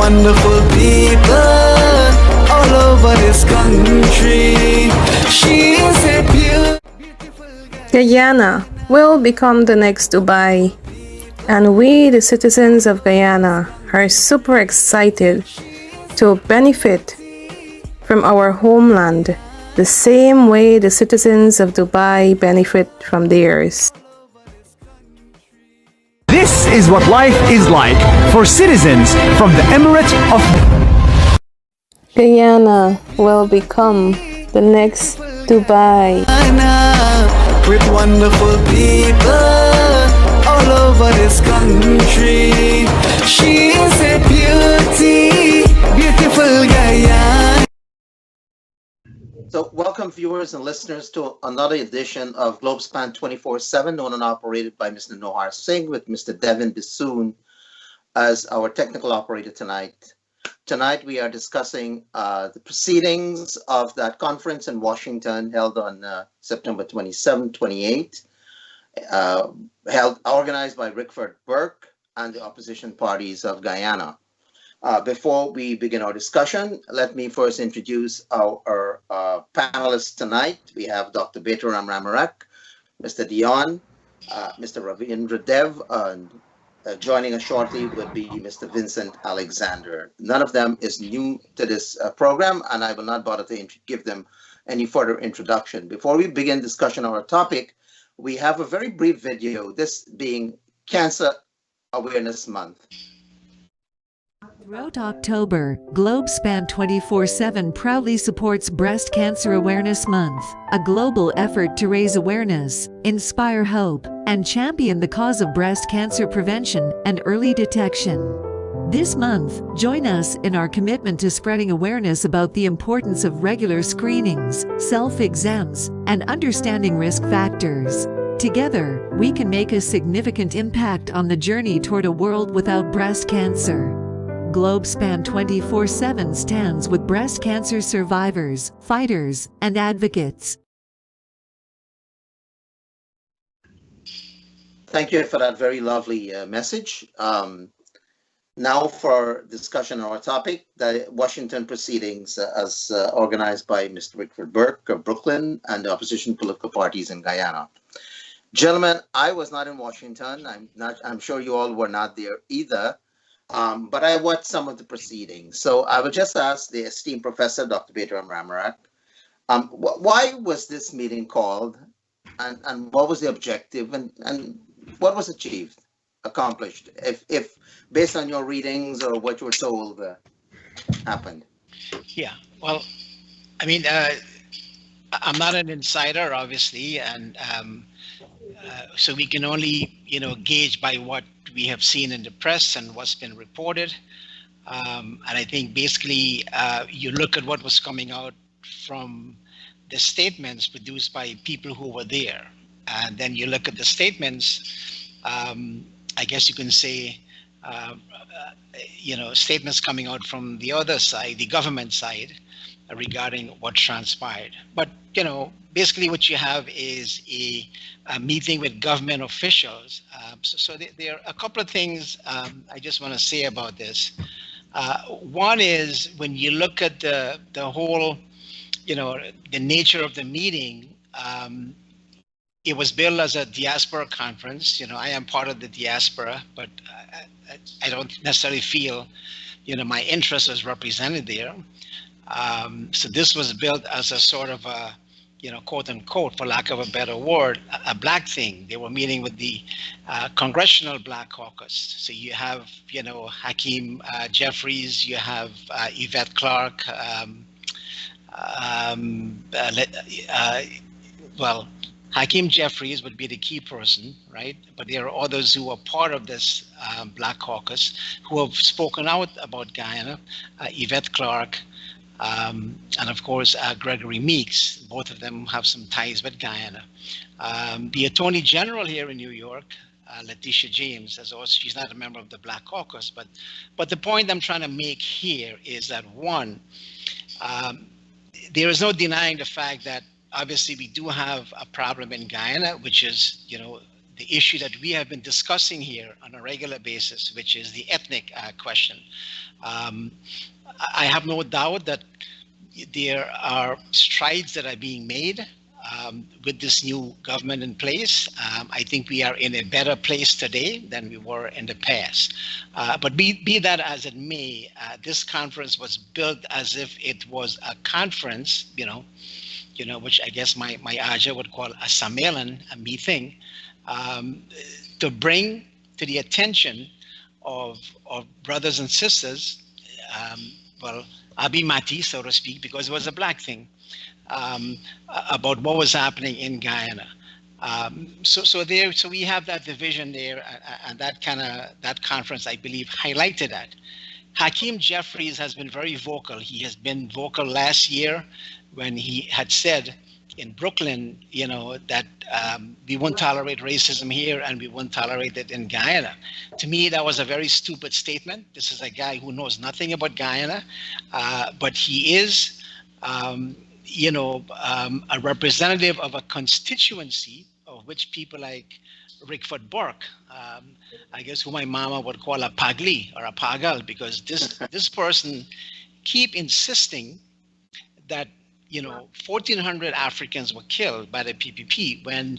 wonderful people all over this country. She is a beautiful Guyana will become the next Dubai, and we, the citizens of Guyana, are super excited to benefit from our homeland the same way the citizens of Dubai benefit from theirs. This is what life is like for citizens from the Emirate of Guyana will become the next Dubai. with wonderful people all over this country. She is a beautiful Guyana. So welcome viewers and listeners to another edition of Globespan 24x7, owned and operated by Mr. Nohar Singh, with Mr. Devin Bissoon as our technical operator tonight. Tonight we are discussing the proceedings of that conference in Washington held on September 27, 28, organized by Rickford Burke and the opposition parties of Guyana. Before we begin our discussion, let me first introduce our panelists tonight. We have Dr. Baytoram Ramharack, Mr. Deon, Mr. Ravi Dev, and joining us shortly would be Mr. Vincent Alexander. None of them is new to this program, and I will not bother to give them any further introduction. Before we begin discussion on our topic, we have a very brief video, this being Cancer Awareness Month. Throughout October, Globespan 24x7 proudly supports Breast Cancer Awareness Month, a global effort to raise awareness, inspire hope, and champion the cause of breast cancer prevention and early detection. This month, join us in our commitment to spreading awareness about the importance of regular screenings, self-exams, and understanding risk factors. Together, we can make a significant impact on the journey toward a world without breast cancer. Globespan 24x7 stands with breast cancer survivors, fighters, and advocates. Thank you for that very lovely message. Now for discussion on our topic, the Washington proceedings as organized by Mr. Rickford Burke of Brooklyn and the opposition political parties in Guyana. Gentlemen, I was not in Washington. I'm sure you all were not there either. But I watched some of the proceedings. So I will just ask the esteemed professor, Dr. Baytoram Ramharack, why was this meeting called, and what was the objective, and what was accomplished, if based on your readings or what you were told happened? Yeah, well, I mean, I'm not an insider, obviously, and so we can only, gauge by what we have seen in the press and what's been reported. And I think basically you look at what was coming out from the statements produced by people who were there. And then you look at the statements, I guess you can say, statements coming out from the other side, the government side, regarding what transpired. But, basically what you have is a meeting with government officials. So there are a couple of things I just want to say about this. One is when you look at the whole, the nature of the meeting, it was billed as a diaspora conference. I am part of the diaspora, but I don't necessarily feel, my interest was represented there. So this was built as a sort of a, quote unquote, for lack of a better word, a black thing. They were meeting with the Congressional Black Caucus. So you have, Hakeem Jeffries, you have Yvette Clarke, Hakeem Jeffries would be the key person, right? But there are others who are part of this Black Caucus who have spoken out about Guyana, Yvette Clarke, and of course, Gregory Meeks. Both of them have some ties with Guyana. The Attorney General here in New York, Letitia James, as also, she's not a member of the Black Caucus, but the point I'm trying to make here is that one, there is no denying the fact that obviously we do have a problem in Guyana, which is, the issue that we have been discussing here on a regular basis, which is the ethnic question. I have no doubt that there are strides that are being made with this new government in place. I think we are in a better place today than we were in the past. But be that as it may, this conference was built as if it was a conference, which I guess my Aja would call a sammelan, a meeting, to bring to the attention of brothers and sisters, Abimati, so to speak, because it was a black thing, about what was happening in Guyana. So we have that division there, and that conference, I believe, highlighted that. Hakeem Jeffries has been very vocal. He has been vocal last year when he had said in Brooklyn, that we won't tolerate racism here and we won't tolerate it in Guyana. To me, that was a very stupid statement. This is a guy who knows nothing about Guyana, but he is, a representative of a constituency of which people like Rickford Burke, I guess who my mama would call a pagli or a pagal, because this person keep insisting that 1,400 Africans were killed by the PPP when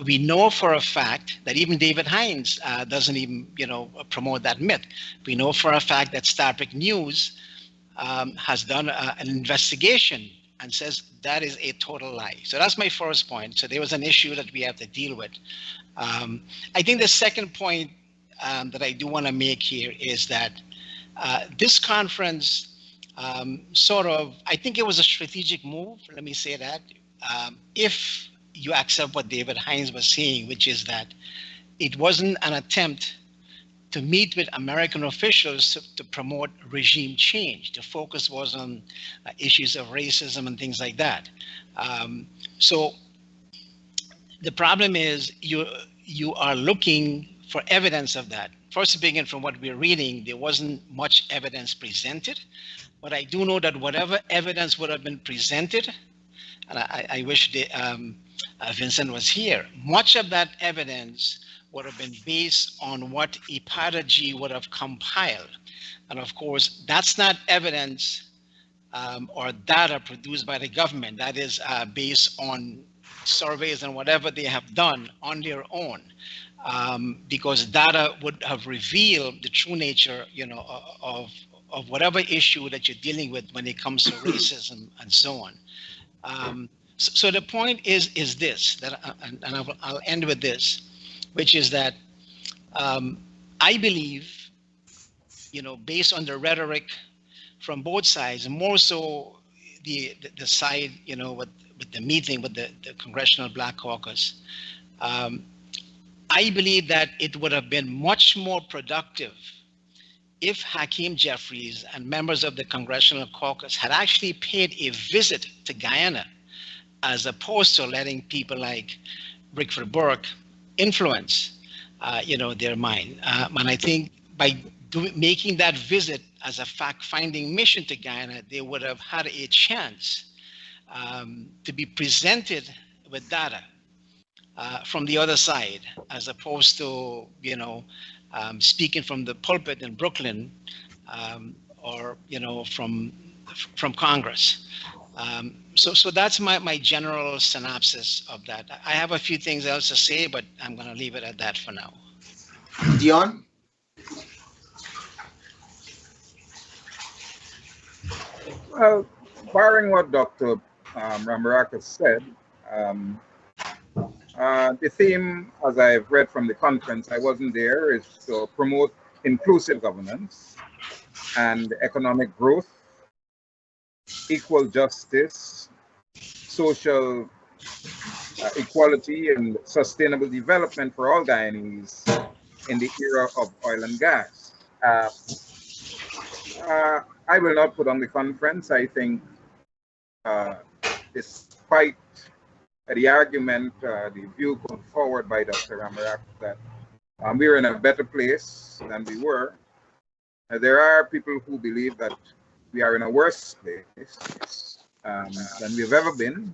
we know for a fact that even David Hines doesn't even promote that myth. We know for a fact that Starpic News has done an investigation and says that is a total lie. So that's my first point. So there was an issue that we have to deal with. I think the second point that I do want to make here is that this conference I think it was a strategic move, let me say that, if you accept what David Hines was saying, which is that it wasn't an attempt to meet with American officials to promote regime change. The focus was on issues of racism and things like that. So the problem is you are looking for evidence of that. First, to begin from what we're reading, there wasn't much evidence presented, but I do know that whatever evidence would have been presented, and I wish Vincent was here, much of that evidence would have been based on what Ipadaji would have compiled. And of course, that's not evidence or data produced by the government. That is based on surveys and whatever they have done on their own. Because data would have revealed the true nature, of whatever issue that you're dealing with when it comes to racism and so on. So the point is this, that, and I'll end with this, which is that I believe, based on the rhetoric from both sides, more so the side, with the meeting with the Congressional Black Caucus, I believe that it would have been much more productive if Hakeem Jeffries and members of the Congressional Caucus had actually paid a visit to Guyana, as opposed to letting people like Rickford Burke influence, their mind. And I think by making that visit as a fact-finding mission to Guyana, they would have had a chance to be presented with data from the other side, as opposed to, speaking from the pulpit in Brooklyn, or, from Congress. So that's my general synopsis of that. I have a few things else to say, but I'm going to leave it at that for now. Deon? Well, barring what Dr. Ramharack has said, the theme, as I've read from the conference, I wasn't there, is to promote inclusive governance and economic growth, equal justice, social equality, and sustainable development for all Guyanese in the era of oil and gas. I will not put on the conference. I think despite the argument, the view put forward by Dr. Ramharack that we're in a better place than we were, there are people who believe that we are in a worse place than we've ever been,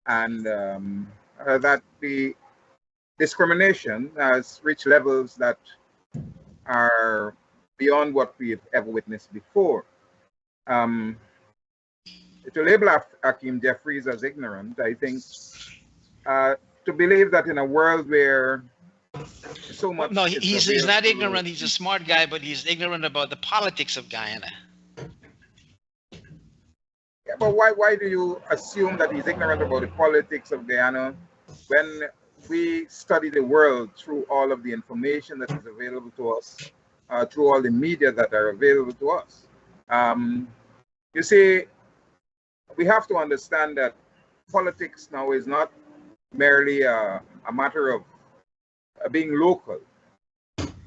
and that the discrimination has reached levels that are beyond what we've ever witnessed before. To label Hakeem Jeffries as ignorant, I think to believe that in a world where so much No, he's not to, ignorant. He's a smart guy, but he's ignorant about the politics of Guyana. yeah, but why do you assume that he's ignorant about the politics of Guyana when we study the world through all of the information that is available to us, through all the media that are available to us? You see, we have to understand that politics now is not merely a matter of being local.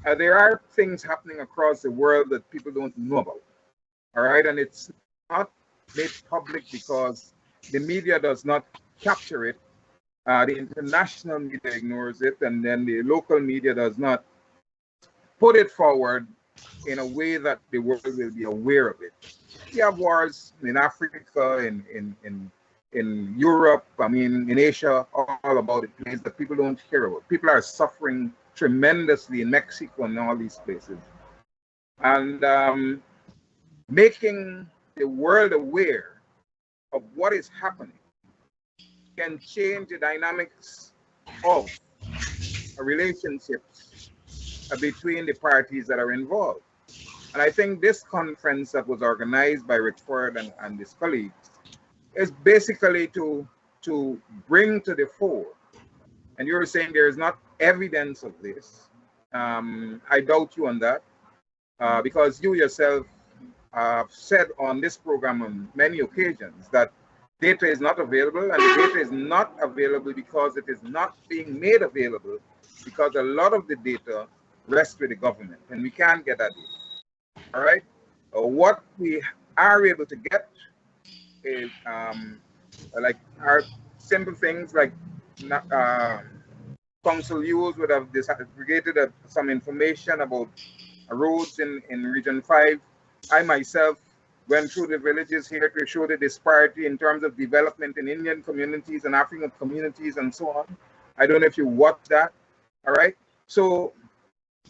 There are things happening across the world that people don't know about. All right, and it's not made public because the media does not capture it. The international media ignores it, and then the local media does not put it forward in a way that the world will be aware of it. We have wars in Africa, in Europe, I mean, in Asia, all about it, places that people don't hear about. People are suffering tremendously in Mexico and all these places. And making the world aware of what is happening can change the dynamics of relationships between the parties that are involved. And I think this conference that was organized by Richford and his colleagues is basically to bring to the fore. And you're saying there is not evidence of this. I doubt you on that, because you yourself have said on this program on many occasions that data is not available, and the data is not available because it is not being made available, because a lot of the data rests with the government, and we can't get that data. All right? What we are able to get is like our simple things like Council Use would have disaggregated some information about roads in Region 5. I myself went through the villages here to show the disparity in terms of development in Indian communities and African communities and so on. I don't know if you watched that. All right. So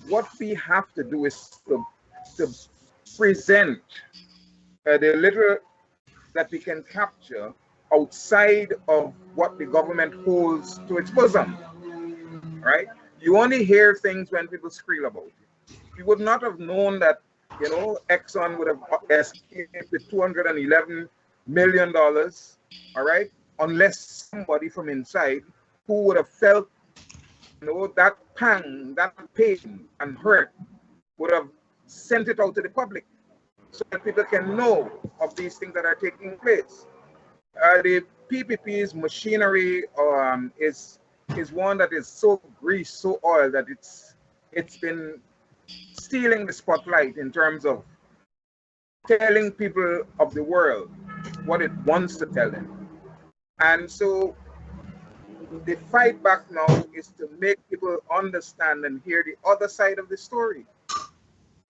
what we have to do is to present the little that we can capture outside of what the government holds to its bosom. Right? You only hear things when people scream about it. You would not have known that, you know, Exxon would have escaped with $211 million, all right, unless somebody from inside who would have felt, you know, that pang, that pain and hurt would have sent it out to the public so that people can know of these things that are taking place. The PPP's machinery is one that is so greased, so oiled that it's been stealing the spotlight in terms of telling people of the world what it wants to tell them. And so the fight back now is to make people understand and hear the other side of the story.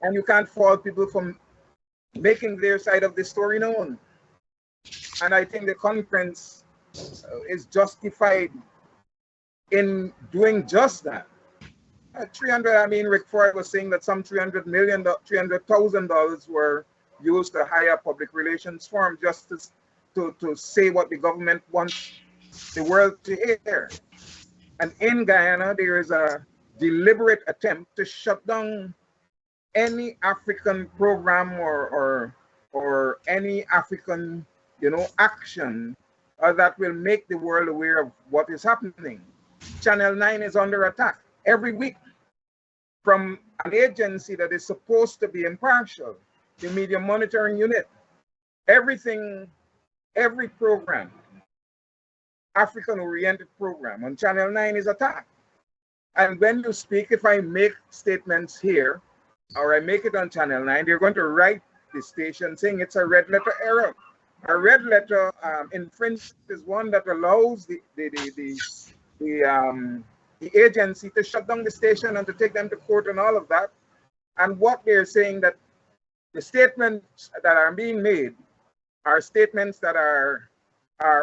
And you can't fault people from making their side of the story known. And I think the conference is justified in doing just that. 300, I mean, Rick Ford was saying that some $300,000 were used to hire a public relations firm just to say what the government wants the world to hear. And in Guyana, there is a deliberate attempt to shut down any African program or any African, you know, action that will make the world aware of what is happening. Channel 9 is under attack every week from an agency that is supposed to be impartial, the Media Monitoring Unit. Everything, every program, African-oriented program on Channel 9 is attacked. And when you speak, if I make statements here, or I make it on Channel 9, they're going to write the station saying it's a red letter error. A red letter infringement is one that allows the agency to shut down the station and to take them to court and all of that. And what they're saying that the statements that are being made are statements that are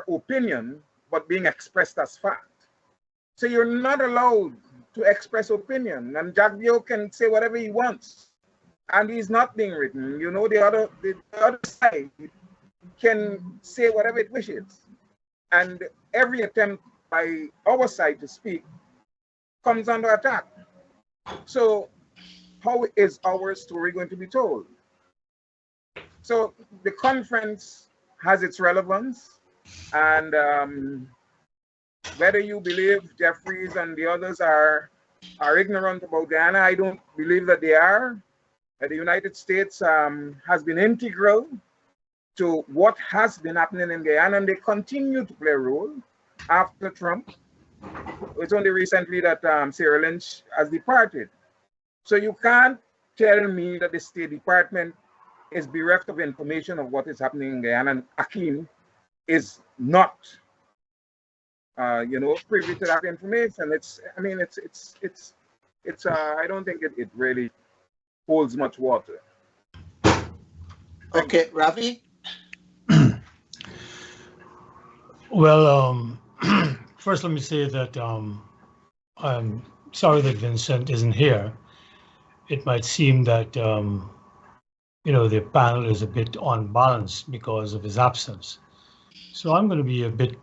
opinion, but being expressed as fact. So you're not allowed to express opinion, and Jack Dio can say whatever he wants, and he's not being written. You know, the other side can say whatever it wishes, and every attempt by our side to speak comes under attack. So how is our story going to be told? So the conference has its relevance, and whether you believe Jeffries and the others are ignorant about Guyana, I don't believe that they are. The United States has been integral to what has been happening in Guyana, and they continue to play a role after Trump. It's only recently that Sarah Lynch has departed. So you can't tell me that the State Department is bereft of information of what is happening in Guyana, and Akeem is not, privy to that information. I don't think it really holds much water. Okay, Ravi? Well, first let me say that I'm sorry that Vincent isn't here. It might seem that the panel is a bit unbalanced because of his absence. So I'm going to be a bit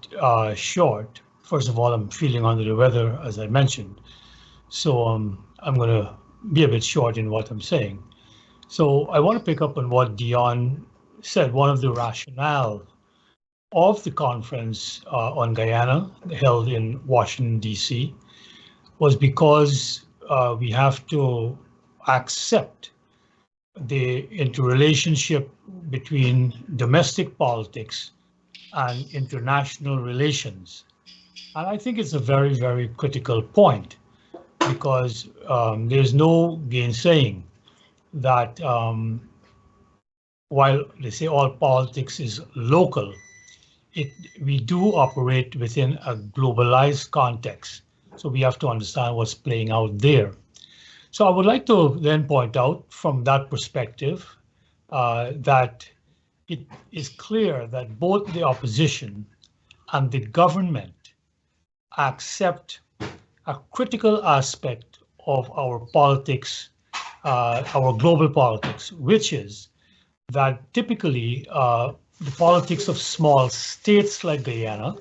short. First of all, I'm feeling under the weather, as I mentioned. So I'm going to be a bit short in what I'm saying. So I want to pick up on what Deon said. One of the rationale of the conference on Guyana held in Washington, D.C. was because we have to accept the interrelationship between domestic politics and international relations. And I think it's a very, very critical point, because there's no gainsaying that while they say all politics is local, we do operate within a globalized context. So we have to understand what's playing out there. So I would like to then point out from that perspective that it is clear that both the opposition and the government accept a critical aspect of our politics, our global politics, which is that typically the politics of small states like Guyana,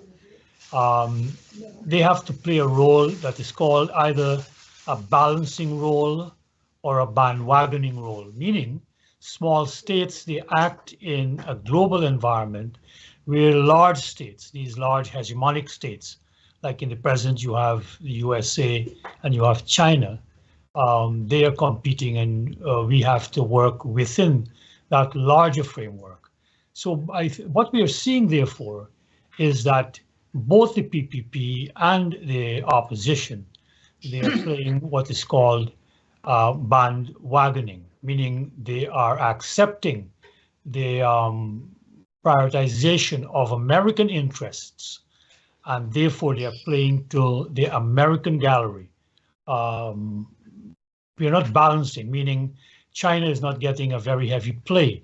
they have to play a role that is called either a balancing role or a bandwagoning role, meaning small states, they act in a global environment where large states, these large hegemonic states, like in the present you have the USA and you have China, they are competing, and we have to work within that larger framework. So what we are seeing, therefore, is that both the PPP and the opposition, they are playing what is called bandwagoning, meaning they are accepting the prioritization of American interests, and therefore they are playing to the American gallery. We are not balancing, meaning China is not getting a very heavy play,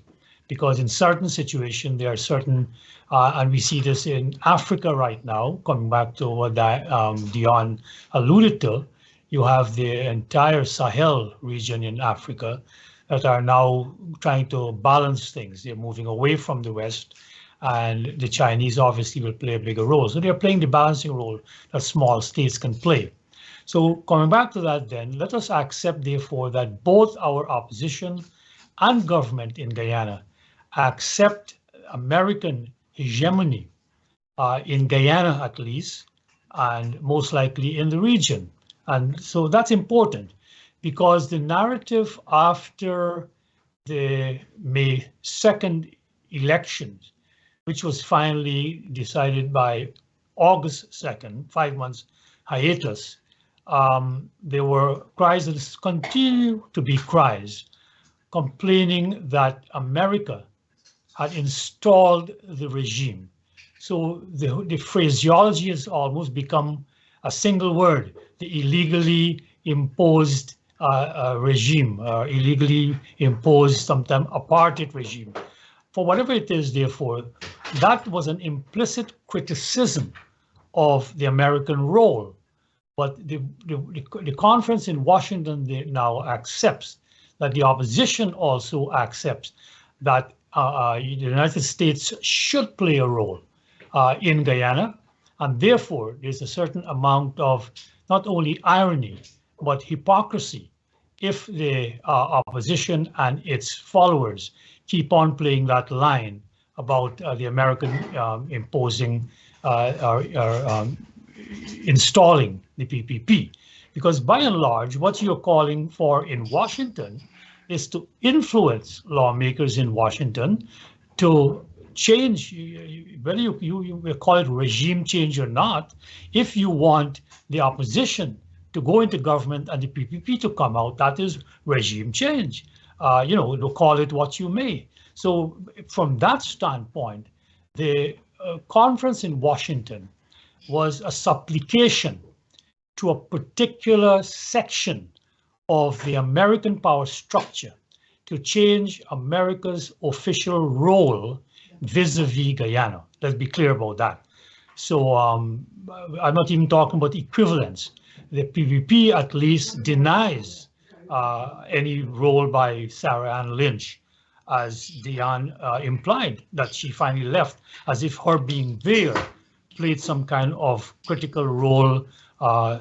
because in certain situations there are certain, and we see this in Africa right now, coming back to what Deon alluded to, you have the entire Sahel region in Africa that are now trying to balance things. They're moving away from the West, and the Chinese obviously will play a bigger role. So they're playing the balancing role that small states can play. So coming back to that then, let us accept therefore that both our opposition and government in Guyana accept American hegemony in Guyana at least, and most likely in the region. And so that's important, because the narrative after the May 2nd elections, which was finally decided by August 2nd, 5 months hiatus, there were cries, that continue to be cries, complaining that America had installed the regime. So the phraseology has almost become a single word, the illegally imposed regime, illegally imposed, sometimes apartheid regime. For whatever it is, therefore, that was an implicit criticism of the American role. But the conference in Washington now accepts that the opposition also accepts that the United States should play a role in Guyana, and therefore there's a certain amount of not only irony but hypocrisy if the opposition and its followers keep on playing that line about the American imposing or installing the PPP. Because by and large, what you're calling for in Washington is to influence lawmakers in Washington to change, whether you call it regime change or not, if you want the opposition to go into government and the PPP to come out, that is regime change. To call it what you may. So from that standpoint, the conference in Washington was a supplication to a particular section of the American power structure to change America's official role vis-a-vis Guyana. Let's be clear about that. So I'm not even talking about equivalence. The PPP at least denies any role by Sarah Ann Lynch, as Deon implied, that she finally left, as if her being there played some kind of critical role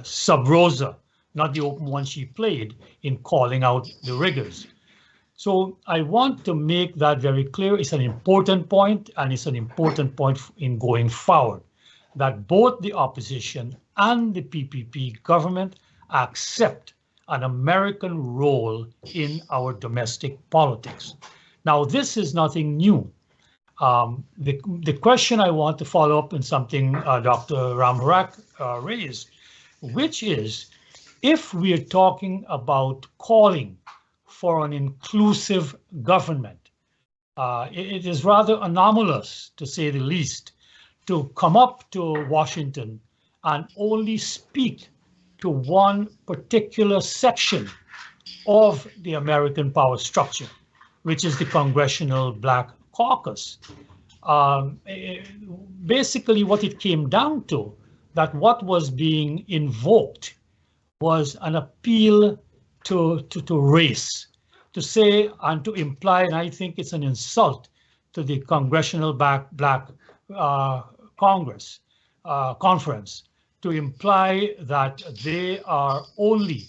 sub rosa, not the open one she played in calling out the riggers. So I want to make that very clear. It's an important point, and it's an important point in going forward, that both the opposition and the PPP government accept an American role in our domestic politics. Now, this is nothing new. The question I want to follow up on something Dr. Ramharack raised, which is, if we are talking about calling for an inclusive government, it is rather anomalous, to say the least, to come up to Washington and only speak to one particular section of the American power structure, which is the Congressional Black Caucus. Basically, what it came down to, that what was being invoked was an appeal to race, to say and to imply, and I think it's an insult to the Congressional Black Conference, to imply that they are only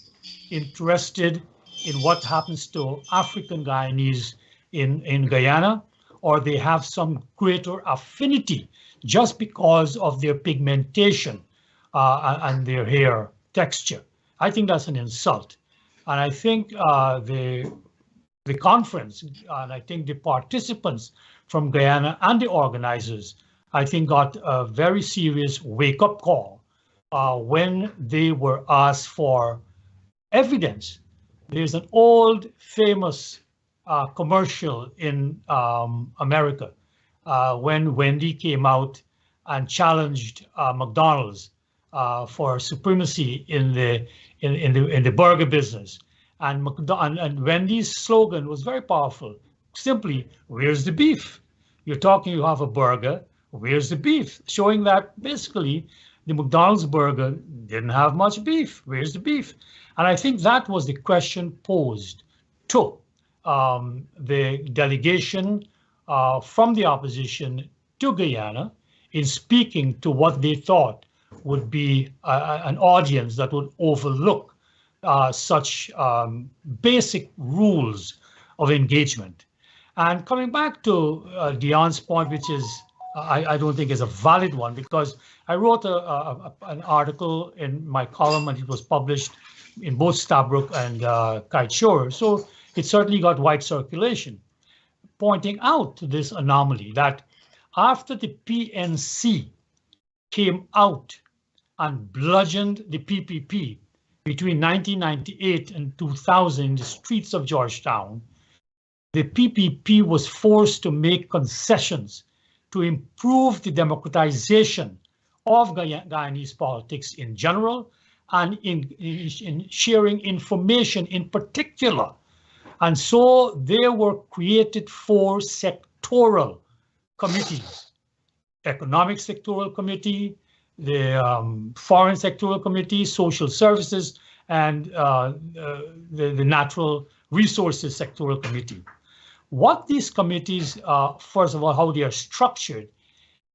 interested in what happens to African Guyanese in Guyana, or they have some greater affinity just because of their pigmentation and their hair texture. I think that's an insult. And I think the conference, and I think the participants from Guyana and the organizers, I think got a very serious wake-up call when they were asked for evidence. There's an old famous commercial in America when Wendy came out and challenged McDonald's for supremacy in the burger business, and Wendy's slogan was very powerful. Simply, where's the beef? You're talking, you have a burger. Where's the beef? Showing that basically the McDonald's burger didn't have much beef. Where's the beef? And I think that was the question posed to the delegation from the opposition to Guyana in speaking to what they thought would be an audience that would overlook such basic rules of engagement. And coming back to Deon's point, which is I don't think is a valid one, because I wrote an article in my column and it was published in both Stabroek and Kite Shore. So it certainly got wide circulation, pointing out this anomaly that after the PNC came out and bludgeoned the PPP between 1998 and 2000 in the streets of Georgetown, the PPP was forced to make concessions to improve the democratization of Guyanese politics in general and in sharing information in particular. And so there were created 4 sectoral committees: Economic Sectoral Committee, the Foreign Sectoral Committee, Social Services, and the Natural Resources Sectoral Committee. What these committees, first of all, how they are structured,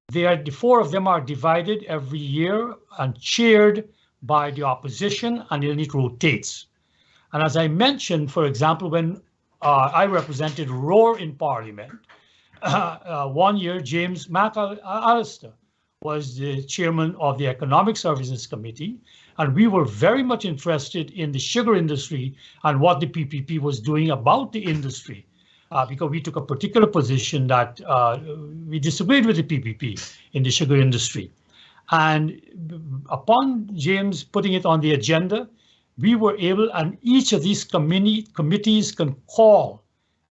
the four of them are divided every year and chaired by the opposition, and then it rotates. And as I mentioned, for example, when I represented Roar in Parliament, 1 year James McAllister was the chairman of the Economic Services Committee, and we were very much interested in the sugar industry and what the PPP was doing about the industry, because we took a particular position that we disagreed with the PPP in the sugar industry. And upon James putting it on the agenda, we were able, and each of these committees can call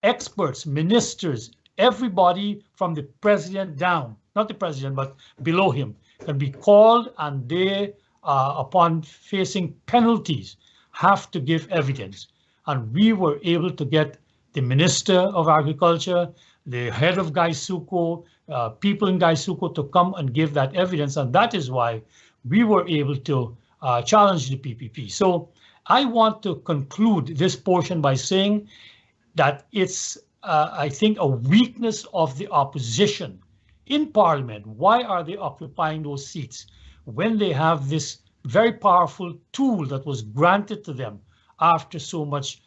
experts, ministers, everybody from the president down, not the president, but below him, can be called, and they, upon facing penalties, have to give evidence. And we were able to get the Minister of Agriculture, the head of Gaisuko, people in Gaisuko to come and give that evidence. And that is why we were able to challenge the PPP. So I want to conclude this portion by saying that it's, I think, a weakness of the opposition in Parliament. Why are they occupying those seats when they have this very powerful tool that was granted to them after so much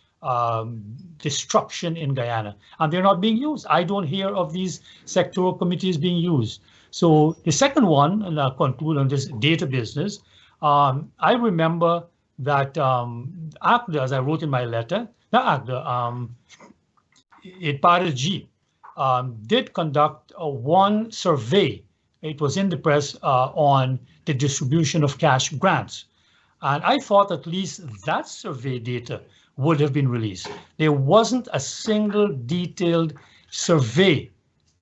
destruction in Guyana, and they're not being used? I don't hear of these sectoral committees being used. So the second one, and I'll conclude on this data business, I remember that ACDA, as I wrote in my letter, not ACDA, IPARG, did conduct one survey. It was in the press on the distribution of cash grants. And I thought at least that survey data would have been released. There wasn't a single detailed survey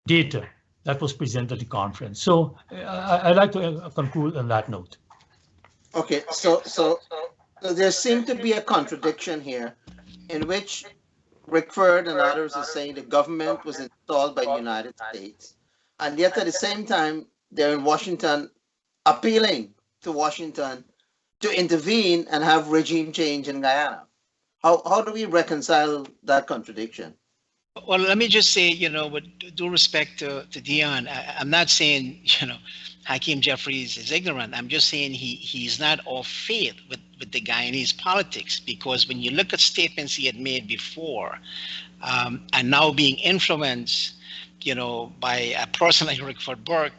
data that was presented at the conference. So I'd like to conclude on that note. Okay, so there seemed to be a contradiction here in which Rickford and others are saying the government was installed by the United States, and yet at the same time, they're in Washington appealing to Washington to intervene and have regime change in Guyana. How do we reconcile that contradiction? Well, let me just say, with due respect to Deon, I'm not saying, Hakeem Jeffries is ignorant. I'm just saying he's not of faith with the Guyanese politics, because when you look at statements he had made before, and now being influenced, by a person like Rickford Burke,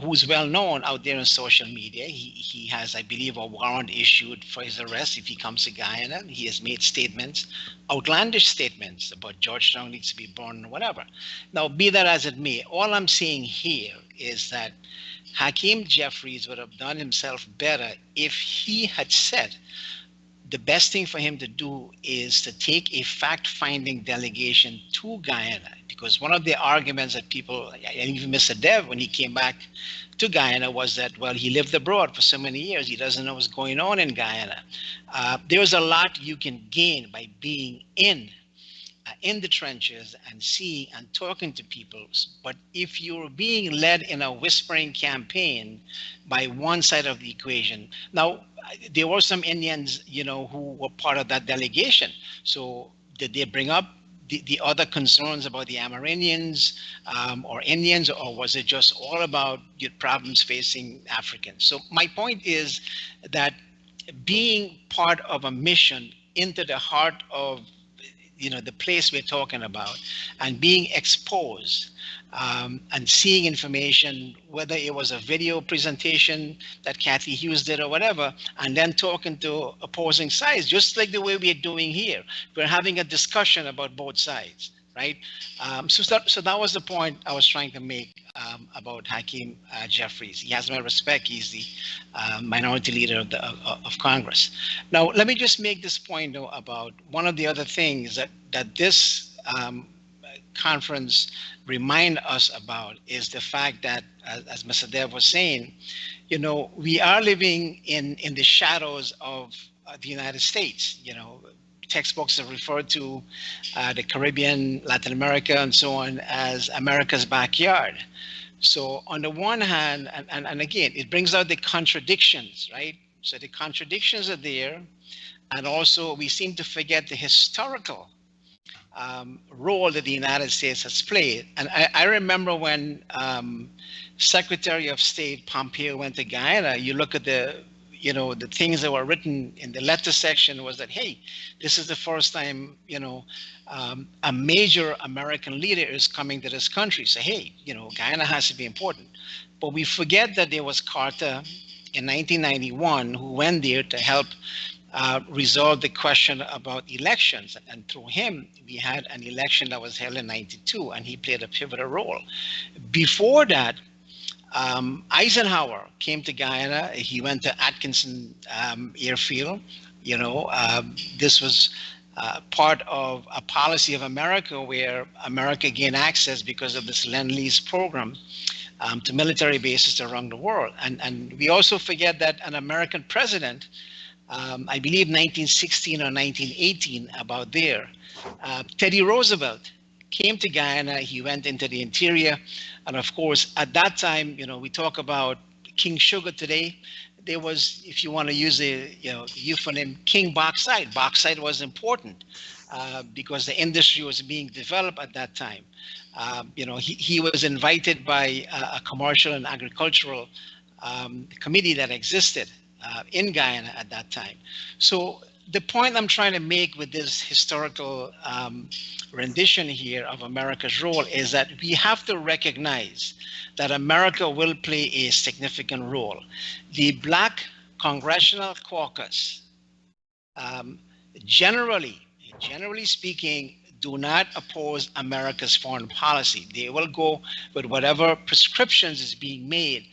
who's well known out there on social media. He has, I believe, a warrant issued for his arrest if he comes to Guyana. He has made statements, outlandish statements about Georgetown needs to be burned or whatever. Now, be that as it may, all I'm saying here is that Hakeem Jeffries would have done himself better if he had said the best thing for him to do is to take a fact-finding delegation to Guyana, because one of the arguments that people, and even Mr. Dev, when he came back to Guyana, was that, well, he lived abroad for so many years, he doesn't know what's going on in Guyana. There's a lot you can gain by being in the trenches and seeing and talking to people. But if you're being led in a whispering campaign by one side of the equation, now there were some Indians, who were part of that delegation. So did they bring up the other concerns about the Amerindians or Indians, or was it just all about your problems facing Africans? So my point is that being part of a mission into the heart of the place we're talking about, and being exposed and seeing information, whether it was a video presentation that Kathy Hughes did or whatever, and then talking to opposing sides, just like the way we're doing here. We're having a discussion about both sides, right? So that was the point I was trying to make about Hakeem Jeffries. He has my respect. He's the minority leader of Congress. Now, let me just make this point though, about one of the other things that this conference remind us about is the fact that, as Mr. Dev was saying, we are living in the shadows of the United States. Textbooks have referred to the Caribbean, Latin America, and so on as America's backyard. So on the one hand, and again, it brings out the contradictions, right? So the contradictions are there. And also we seem to forget the historical role that the United States has played. And I remember when Secretary of State Pompeo went to Guyana, you look at the things that were written in the letter section was that, hey, this is the first time, a major American leader is coming to this country. So, hey, Guyana has to be important. But we forget that there was Carter in 1991 who went there to help resolve the question about elections. And through him, we had an election that was held in 92, and he played a pivotal role. Before that, Eisenhower came to Guyana. He went to Atkinson Airfield. This was part of a policy of America where America gained access because of this Lend-Lease program to military bases around the world. And we also forget that an American president, I believe 1916 or 1918, about there, Teddy Roosevelt came to Guyana. He went into the interior. And of course, at that time, we talk about King Sugar today. There was, if you want to use a euphemism, King Bauxite. Bauxite was important because the industry was being developed at that time. He was invited by a commercial and agricultural committee that existed in Guyana at that time. So the point I'm trying to make with this historical rendition here of America's role is that we have to recognize that America will play a significant role. The Black Congressional Caucus, generally speaking, do not oppose America's foreign policy. They will go with whatever prescriptions is being made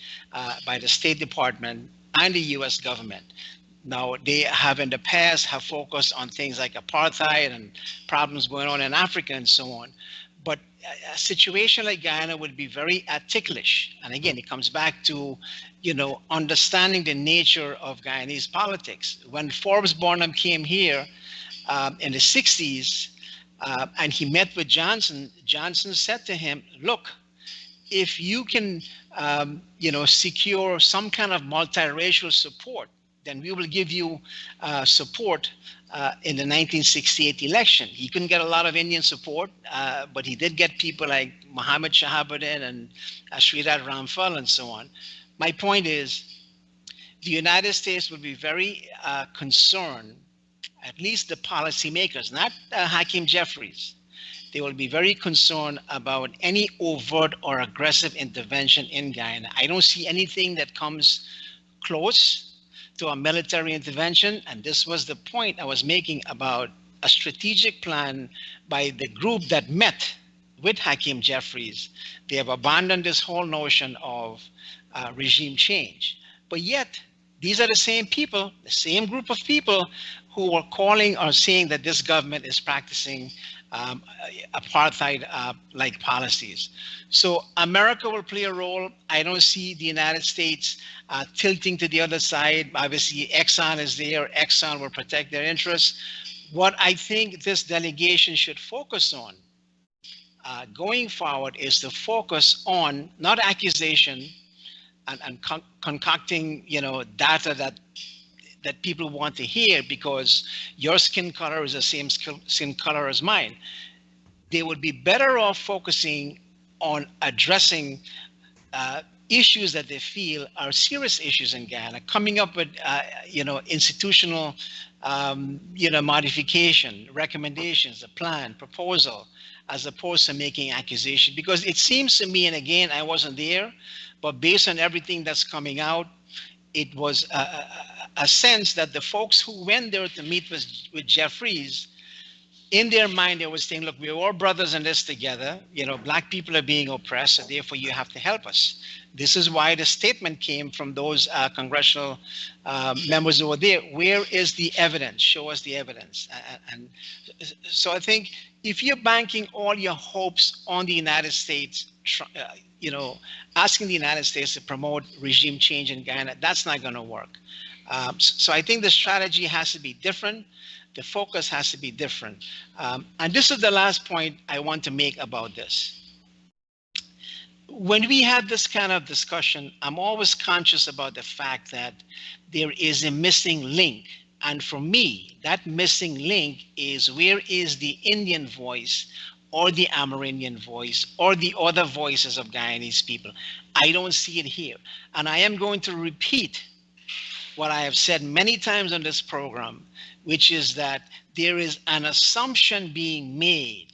by the State Department and the US government. Now, they have in the past have focused on things like apartheid and problems going on in Africa and so on. But a situation like Guyana would be very ticklish. And again, it comes back to, understanding the nature of Guyanese politics. When Forbes Barnum came here in the 60s and he met with Johnson, Johnson said to him, look, if you can, secure some kind of multiracial support, then we will give you support in the 1968 election. He couldn't get a lot of Indian support, but he did get people like Muhammad Shahabuddin and Sridhar Ramphal and so on. My point is, the United States will be very concerned, at least the policymakers, not Hakeem Jeffries. They will be very concerned about any overt or aggressive intervention in Guyana. I don't see anything that comes close to a military intervention. And this was the point I was making about a strategic plan by the group that met with Hakeem Jeffries. They have abandoned this whole notion of regime change. But yet, these are the same people, the same group of people who are calling or saying that this government is practicing apartheid-like policies. So America will play a role. I don't see the United States tilting to the other side. Obviously, Exxon is there. Exxon will protect their interests. What I think this delegation should focus on going forward is to focus on not accusation and concocting, data that people want to hear because your skin color is the same skin color as mine. They would be better off focusing on addressing issues that they feel are serious issues in Guyana, coming up with, institutional, modification, recommendations, a plan, proposal, as opposed to making accusations. Because it seems to me, and again, I wasn't there, but based on everything that's coming out, it was a sense that the folks who went there to meet with Jeffries, in their mind, they were saying, look, we're all brothers in this together. Black people are being oppressed, so therefore you have to help us. This is why the statement came from those congressional members over there. Where is the evidence? Show us the evidence. And so I think if you're banking all your hopes on the United States, asking the United States to promote regime change in Guyana, that's not going to work. So I think the strategy has to be different. The focus has to be different. And this is the last point I want to make about this. when we have this kind of discussion, I'm always conscious about the fact that there is a missing link. And for me, that missing link is, where is the Indian voice or the Amerindian voice or the other voices of Guyanese people? I don't see it here. And I am going to repeat what I have said many times on this program, which is that there is an assumption being made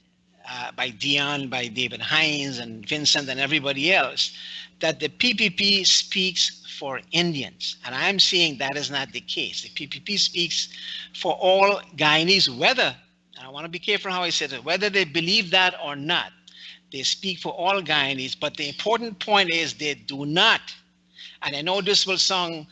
by Deon, by David Hines and Vincent and everybody else, that the PPP speaks for Indians. And I'm saying that is not the case. The PPP speaks for all Guyanese, whether, and I want to be careful how I said it, whether they believe that or not, they speak for all Guyanese. But the important point is they do not, and I know this will sound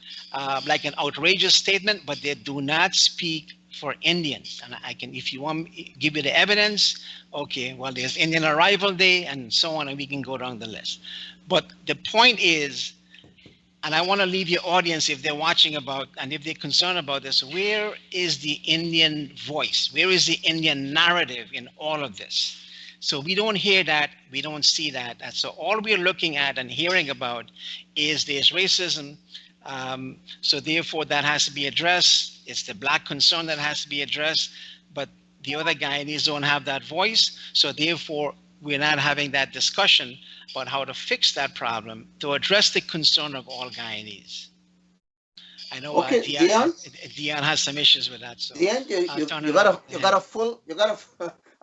like an outrageous statement, but they do not speak for Indians. And I can, if you want me to give you the evidence, okay, well, there's Indian Arrival Day and so on, and we can go down the list. But the point is, and I want to leave your audience, if they're watching about, and if they're concerned about this, where is the Indian voice? Where is the Indian narrative in all of this? So we don't hear that, we don't see that. And so all we're looking at and hearing about is there's racism. So therefore that has to be addressed. It's the Black concern that has to be addressed, but the other Guyanese don't have that voice. So therefore we're not having that discussion about how to fix that problem to address the concern of all Guyanese. I know Okay, Deon has some issues with that. So Deon, you got a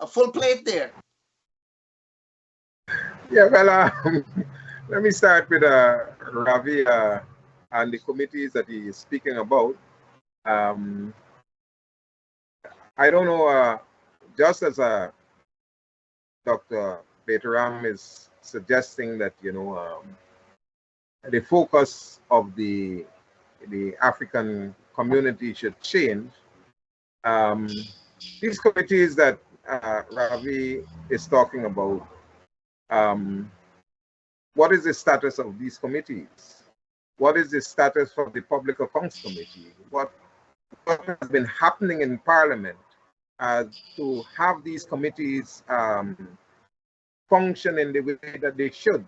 full plate there. Yeah, well, let me start with Ravi and the committees that he is speaking about. I don't know, just as Dr. Baytoram is suggesting that, you know, the focus of the African community should change. These committees that Ravi is talking about, what is the status of these committees? What is the status of the Public Accounts Committee? What has been happening in Parliament to have these committees function in the way that they should?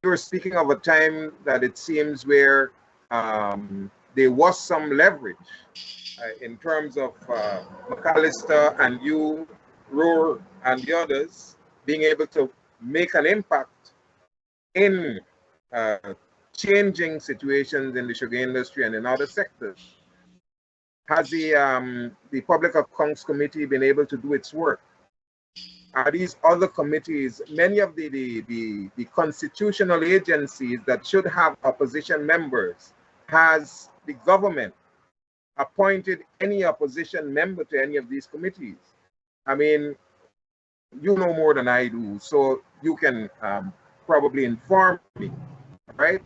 You're speaking of a time that it seems where there was some leverage in terms of McAllister and you, Rohr, and the others being able to make an impact in changing situations in the sugar industry and in other sectors. Has the Public Accounts Committee been able to do its work? Are these other committees, many of the constitutional agencies that should have opposition members, has the government appointed any opposition member to any of these committees? I mean, you know more than I do, so you can probably inform me, right?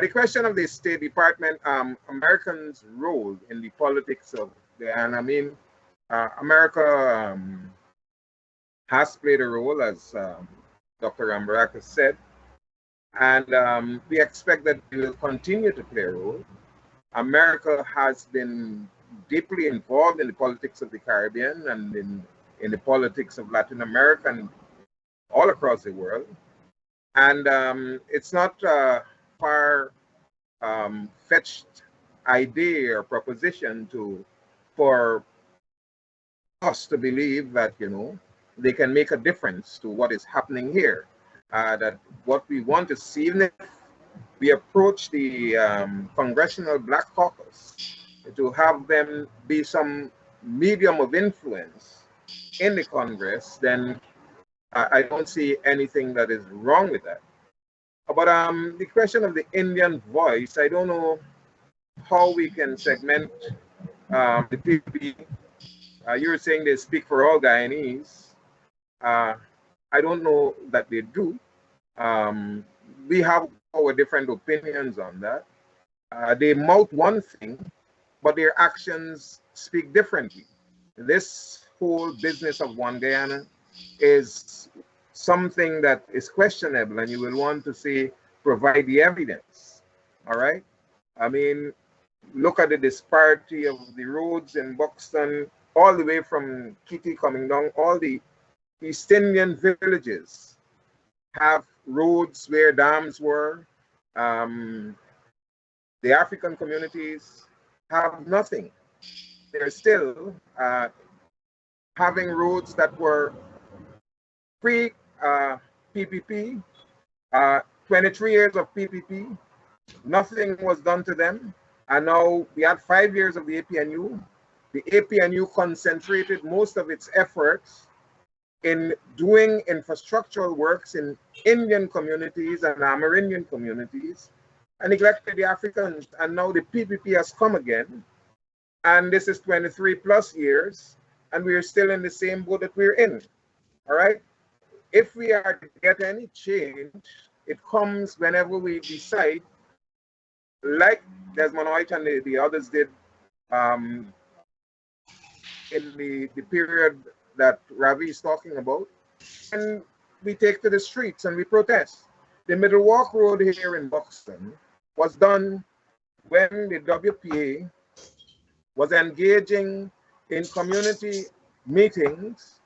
The question of the State Department, Americans' role in the politics of Guyana. I mean, America has played a role, as Dr. Ramharack has said, and we expect that it will continue to play a role. America has been deeply involved in the politics of the Caribbean and in the politics of Latin America and all across the world. And it's not a far-fetched idea or proposition for us to believe that, you know, they can make a difference to what is happening here. That what we want to see, even if we approach the Congressional Black Caucus, to have them be some medium of influence in the Congress, then I don't see anything that is wrong with that. But the question of the Indian voice, I don't know how we can segment the PPP. You were saying they speak for all Guyanese. I don't know that they do. We have our different opinions on that. They mouth one thing, but their actions speak differently. This whole business of One Guyana is something that is questionable, and you will want to say, provide the evidence. All right? I mean, look at the disparity of the roads in Buxton, all the way from Kitty coming down, all the East Indian villages have roads where dams were. The African communities have nothing. They're still having roads that were pre-PPP, 23 years of PPP, nothing was done to them. And now we had 5 years of the APNU. The APNU concentrated most of its efforts in doing infrastructural works in Indian communities and Amerindian communities and neglected the Africans. And now the PPP has come again. And this is 23 plus years, and we are still in the same boat that we're in. All right. If we are to get any change, it comes whenever we decide, like Desmond White and the others did in the period that Ravi is talking about, and we take to the streets and we protest. The Middle Walk Road here in Buxton was done when the WPA was engaging in community meetings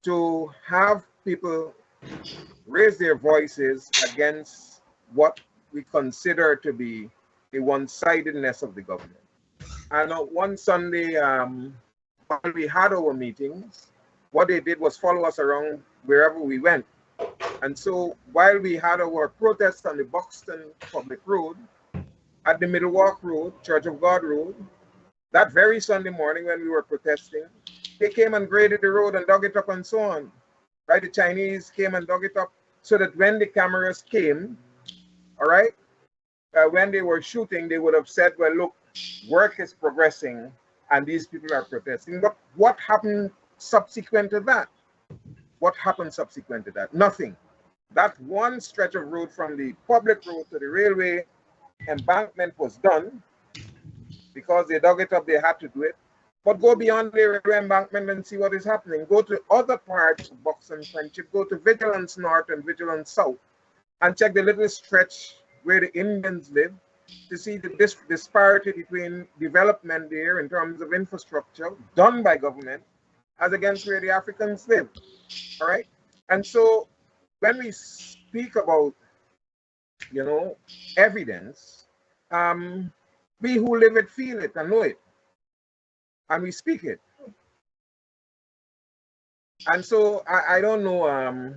to have people raise their voices against what we consider to be the one-sidedness of the government. And one Sunday, while we had our meetings, what they did was follow us around wherever we went. And so while we had our protest on the Buxton Public Road, at the Middle Walk Road, Church of God Road, that very Sunday morning when we were protesting, they came and graded the road and dug it up and so on. Right? The Chinese came and dug it up so that when the cameras came, all right, when they were shooting, they would have said, well, look, work is progressing and these people are protesting. But what happened subsequent to that? What happened subsequent to that? Nothing. That one stretch of road from the public road to the railway embankment was done because they dug it up, they had to do it. But go beyond the railway embankment and see what is happening. Go to other parts of Buxton Friendship, go to Vigilance North and Vigilance South, and check the little stretch where the Indians live to see the disparity between development there in terms of infrastructure done by government as against where the Africans live. All right. And so when we speak about, you know, evidence, we who live it, feel it, and know it. And we speak it. And so I don't know,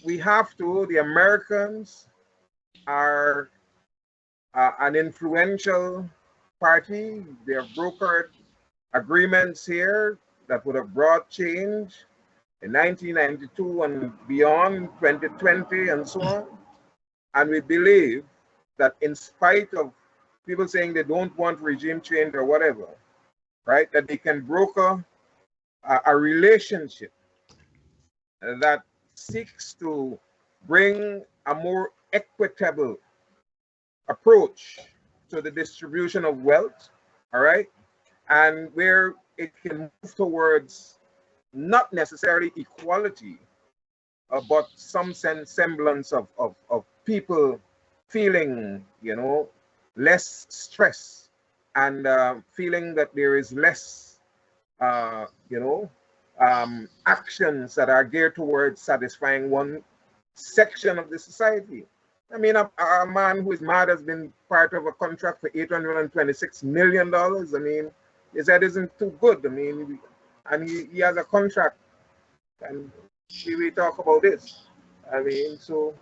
we have to, the Americans are an influential party. They have brokered agreements here that would have brought change in 1992 and beyond, 2020 and so on. And we believe that in spite of people saying they don't want regime change or whatever, right, that they can broker a relationship that seeks to bring a more equitable approach to the distribution of wealth, all right, and where it can move towards not necessarily equality, but some semblance of people feeling, you know, less stress and feeling that there is less, you know, actions that are geared towards satisfying one section of the society. I mean, a man who is mad has been part of a contract for $826 million. I mean, his head isn't too good. I mean, and he has a contract, and we talk about this. I mean, so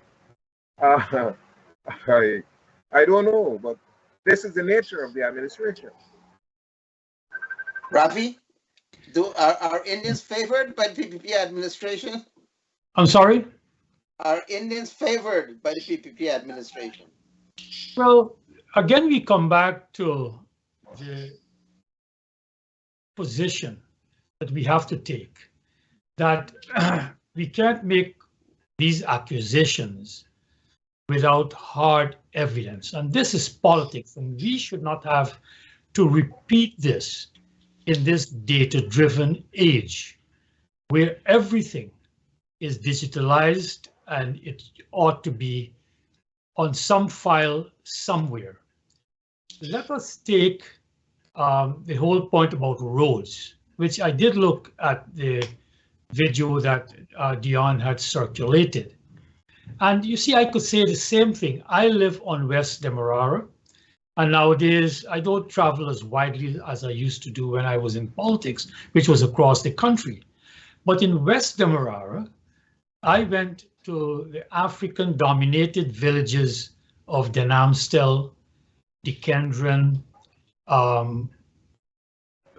I don't know, but this is the nature of the administration. Ravi, are Indians favored by the PPP administration? I'm sorry? Are Indians favored by the PPP administration? Well, again, we come back to the position that we have to take, that we can't make these accusations without hard evidence. And this is politics, and we should not have to repeat this in this data-driven age where everything is digitalized and it ought to be on some file somewhere. Let us take the whole point about roads, which I did look at the video that Deon had circulated. And you see, I could say the same thing. I live on West Demerara, and nowadays I don't travel as widely as I used to do when I was in politics, which was across the country. But in West Demerara, I went to the African-dominated villages of Denamstel, Dikendron, what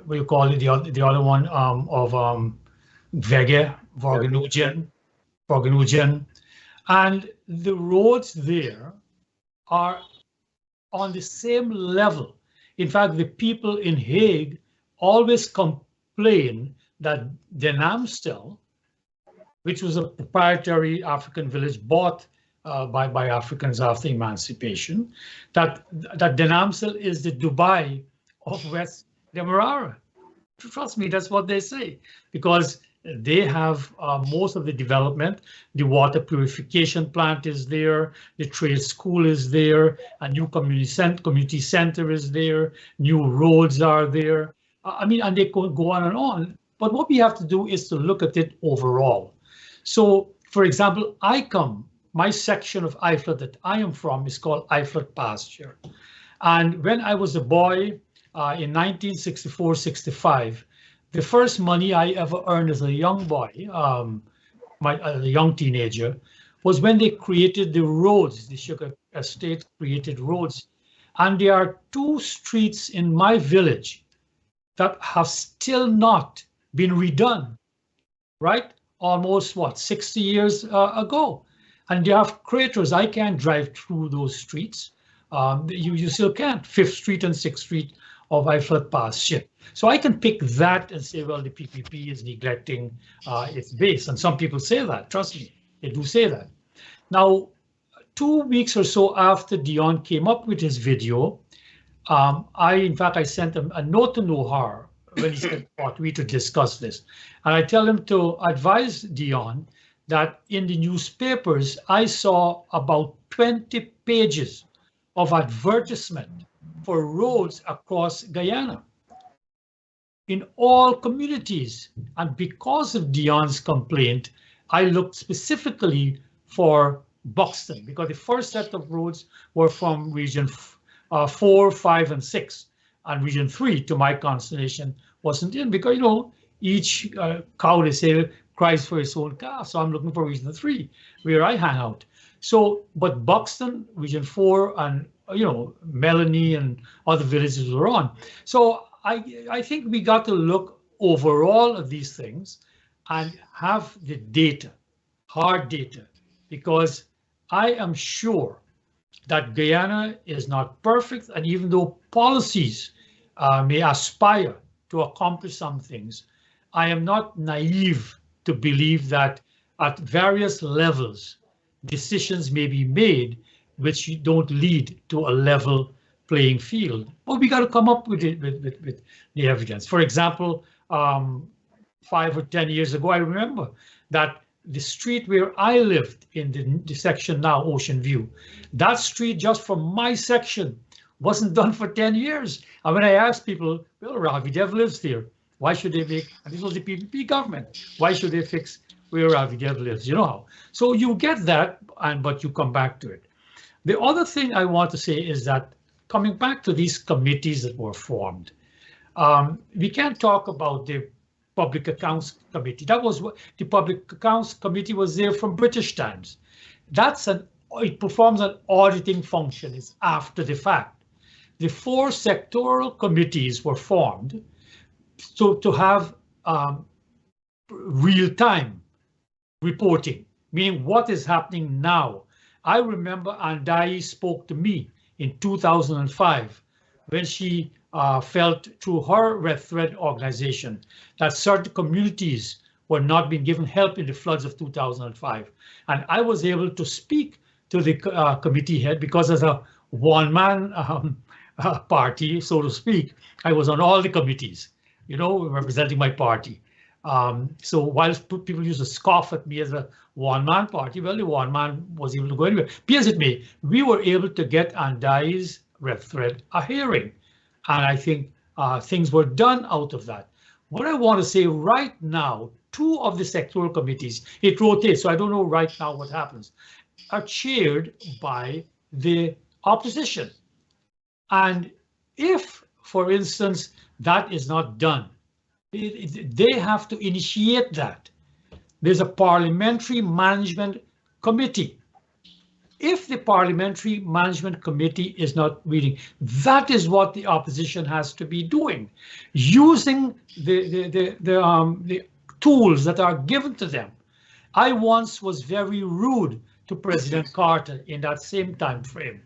do you call it, the other one of Vege, Vorgenugen, and the roads there are on the same level. In fact, the people in Hague always complain that Denamstel, which was a proprietary African village bought by Africans after emancipation, that Denamstel is the Dubai of West Demerara. Trust me, that's what they say, because they have most of the development. The water purification plant is there, the trade school is there, a new community center is there, new roads are there. I mean, and they could go on and on. But what we have to do is to look at it overall. So, for example, my section of Eiflet that I am from is called Eiflet Pasture. And when I was a boy in 1964-65, the first money I ever earned as a young boy, a young teenager, was when they created the roads. The sugar estate created roads. And there are 2 streets in my village that have still not been redone, right? Almost, 60 years ago. And they have craters. I can't drive through those streets. You still can't. 5th Street and 6th Street of Eiflet Pasture. So I can pick that and say, well, the PPP is neglecting its base. And some people say that, trust me, they do say that. Now, 2 weeks or so after Deon came up with his video, I sent him a note to Nohar when he said, "What we to discuss this." And I tell him to advise Deon that in the newspapers, I saw about 20 pages of advertisement for roads across Guyana in all communities. And because of Deon's complaint, I looked specifically for Buxton, because the first set of roads were from region 4, 5, and 6, and region 3, to my consternation, wasn't in, because, you know, each cow, they say, cries for its own calf. So I'm looking for region 3, where I hang out. So, but Buxton, region 4, and, you know, Melanie and other villages were on. So I think we got to look overall at these things and have the data, hard data, because I am sure that Guyana is not perfect, and even though policies may aspire to accomplish some things, I am not naive to believe that at various levels, decisions may be made which don't lead to a level playing field. But we got to come up with it with the evidence. For example, 5 or 10 years ago, I remember that the street where I lived in the section now, Ocean View, that street just from my section wasn't done for 10 years. And when I asked people, well, Ravi Dev lives there, why should they make, and this was the PPP government, why should they fix where Ravi Dev lives, you know how? So you get that, but you come back to it. The other thing I want to say is that coming back to these committees that were formed, we can't talk about the Public Accounts Committee. That was what the Public Accounts Committee was there from British times. It performs an auditing function. It's after the fact. The 4 sectoral committees were formed to have real-time reporting, meaning what is happening now. I remember Andai spoke to me in 2005 when she felt through her Red Thread organization that certain communities were not being given help in the floods of 2005. And I was able to speak to the committee head because as a one-man party, so to speak, I was on all the committees, you know, representing my party. So while people used to scoff at me as a one-man party, well, the one man was able to go anywhere. Be as it may, we were able to get Andai's Red Thread a hearing. And I think things were done out of that. What I want to say right now 2 of the sectoral committees, it rotates, so I don't know right now what happens, are chaired by the opposition. And if, for instance, that is not done, they have to initiate that. There's a parliamentary management committee. If the parliamentary management committee is not meeting, that is what the opposition has to be doing, using the tools that are given to them. I once was very rude to President Carter in that same time frame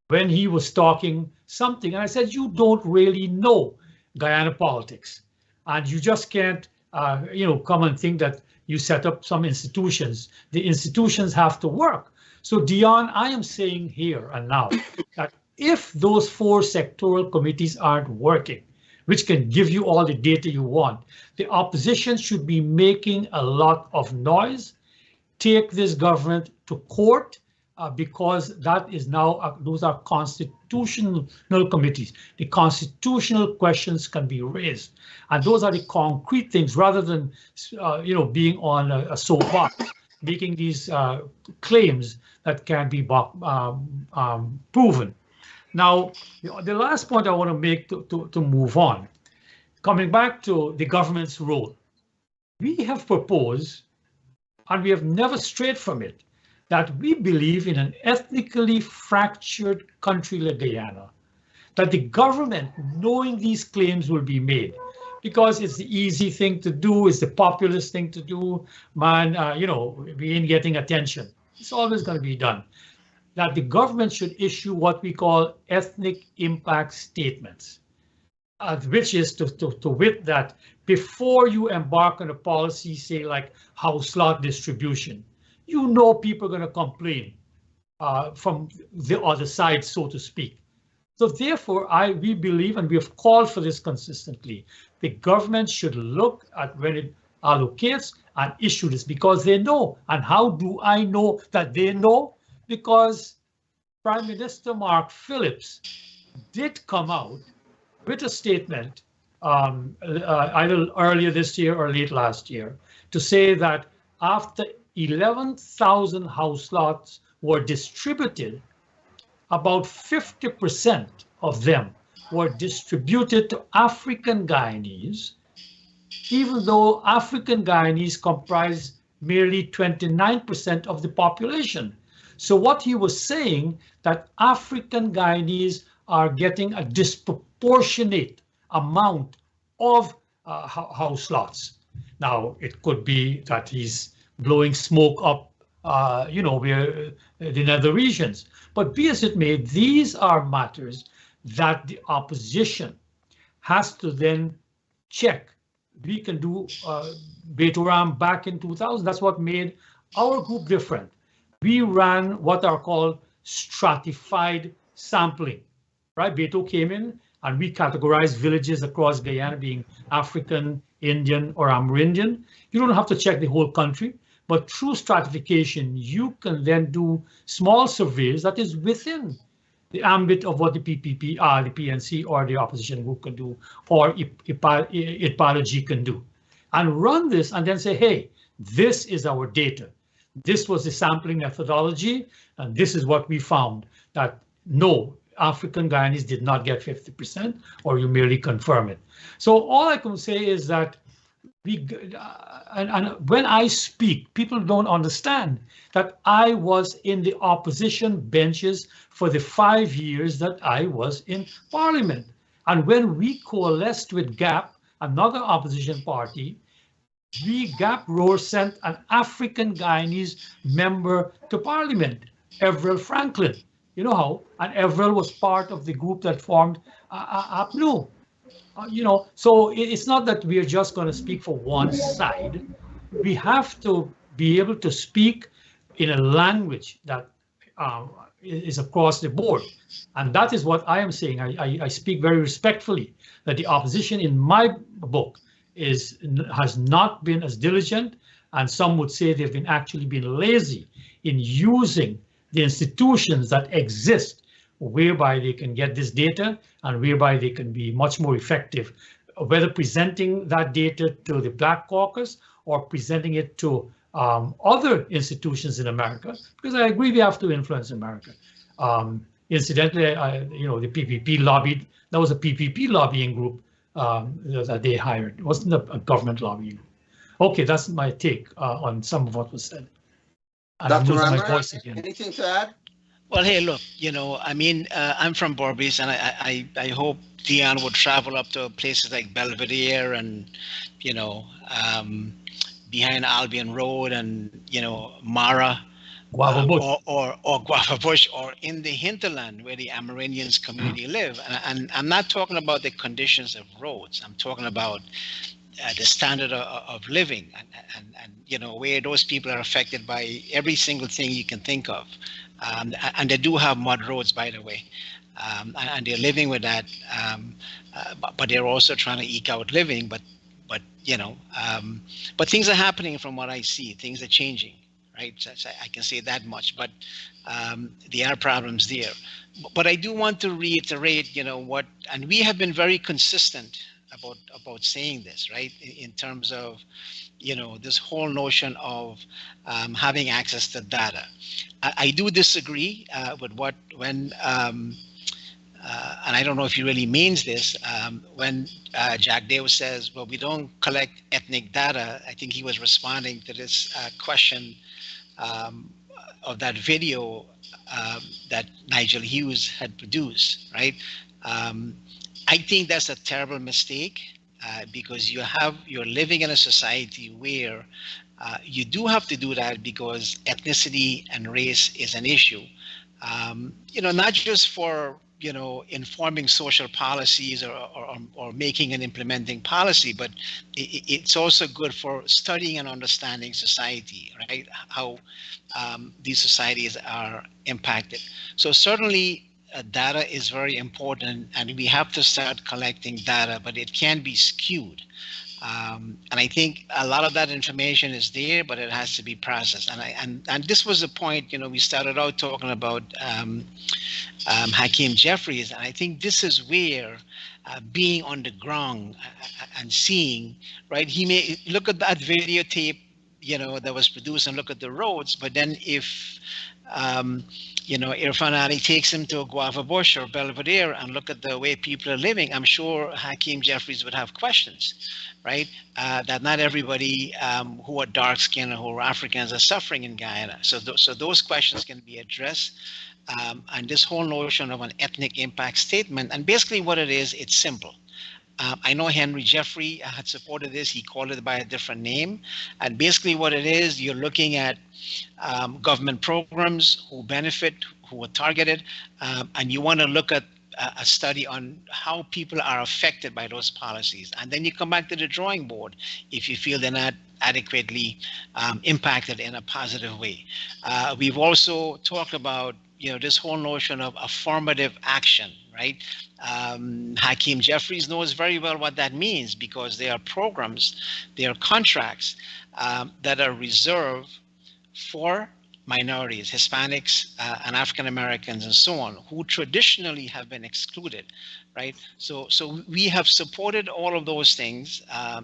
when he was talking something, and I said, you don't really know Guyana politics, and you just can't come and think that you set up some institutions. The institutions have to work. So Deon, I am saying here and now that if those 4 sectoral committees aren't working, which can give you all the data you want, the opposition should be making a lot of noise, take this government to court, because that is now, those are constitutional committees. The constitutional questions can be raised, and those are the concrete things, rather than being on a soapbox, making these claims that can be proven. Now, the last point I want to make to move on, coming back to the government's role, we have proposed, and we have never strayed from it, that we believe in an ethnically fractured country like Guyana, that the government, knowing these claims will be made, because it's the easy thing to do, it's the populist thing to do, man, we ain't getting attention. It's always going to be done. That the government should issue what we call ethnic impact statements, which is to wit that before you embark on a policy, say like house lot distribution, people are going to complain from the other side, so to speak. So therefore, we believe, and we have called for this consistently, the government should look at when it allocates and issue this, because they know. And how do I know that they know? Because Prime Minister Mark Phillips did come out with a statement either earlier this year or late last year to say that after 11,000 house lots were distributed, about 50% of them were distributed to African Guyanese, even though African Guyanese comprise merely 29% of the population. So what he was saying, that African Guyanese are getting a disproportionate amount of house lots. Now, it could be that he's blowing smoke up, where in other regions. But be as it may, these are matters that the opposition has to then check. We can do Baytoram back in 2000. That's what made our group different. We ran what are called stratified sampling, right? Beto came in and we categorized villages across Guyana being African, Indian, or Amerindian. You don't have to check the whole country, but through stratification, you can then do small surveys that is within the ambit of what the PPP, the PNC, or the opposition group can do, or IPALG can do, and run this and then say, hey, this is our data. This was the sampling methodology, and this is what we found, that no, African Guyanese did not get 50%, or you merely confirm it. So all I can say is that and when I speak, people don't understand that I was in the opposition benches for the 5 years that I was in Parliament. And when we coalesced with GAP, another opposition party, GAP Roar sent an African Guyanese member to Parliament, Everell Franklin. You know how? And Everell was part of the group that formed APNU. So it's not that we're just going to speak for one side. We have to be able to speak in a language that is across the board. And that is what I am saying. I speak very respectfully that the opposition in my book has not been as diligent, and some would say they've actually been lazy in using the institutions that exist, whereby they can get this data and whereby they can be much more effective, whether presenting that data to the Black Caucus or presenting it to other institutions in America, because I agree we have to influence America. Incidentally, the PPP lobbied. That was a PPP lobbying group that they hired. It wasn't a government lobbying group. Okay, that's my take on some of what was said. And I'm Dr. losing my Ramharack, voice again. anything to add? Well, hey, look, I'm from Barbados, and I hope Deon would travel up to places like Belvedere and, behind Albion Road and, Mara. Guava Bush. Or Guava Bush, or in the hinterland where the Amerindians community live. And I'm not talking about the conditions of roads. I'm talking about the standard of living and where those people are affected by every single thing you can think of. And they do have mud roads, by the way. And they're living with that, but they're also trying to eke out living. But things are happening from what I see. Things are changing, right? So I can say that much. But there are problems there. But I do want to reiterate, and we have been very consistent about saying this, right? In terms of, this whole notion of having access to data. I do disagree with when and I don't know if he really means this, when Jack Dale says, well, we don't collect ethnic data. I think he was responding to this question of that video that Nigel Hughes had produced, right? I think that's a terrible mistake because you're living in a society where you do have to do that because ethnicity and race is an issue. Not just for informing social policies or making and implementing policy, but it's also good for studying and understanding society, right? How these societies are impacted. So certainly data is very important, and we have to start collecting data, but it can be skewed. And I think a lot of that information is there, but it has to be processed. And this was the point, we started out talking about Hakeem Jeffries, and I think this is where being on the ground and seeing, right? He may look at that videotape, that was produced and look at the roads, but then if Irfan Ali takes him to Guava Bush or Belvedere and look at the way people are living, I'm sure Hakeem Jeffries would have questions, right? That not everybody who are dark skinned or who are Africans are suffering in Guyana. So those questions can be addressed. And this whole notion of an ethnic impact statement, and basically what it is, it's simple. I know Henry Jeffrey had supported this. He called it by a different name. And basically what it is, you're looking at government programs, who benefit, who are targeted, and you want to look at a study on how people are affected by those policies. And then you come back to the drawing board if you feel they're not adequately impacted in a positive way. We've also talked about this whole notion of affirmative action, right? Hakeem Jeffries knows very well what that means because there are programs, there are contracts that are reserved for minorities, Hispanics and African Americans and so on, who traditionally have been excluded, right? So we have supported all of those things.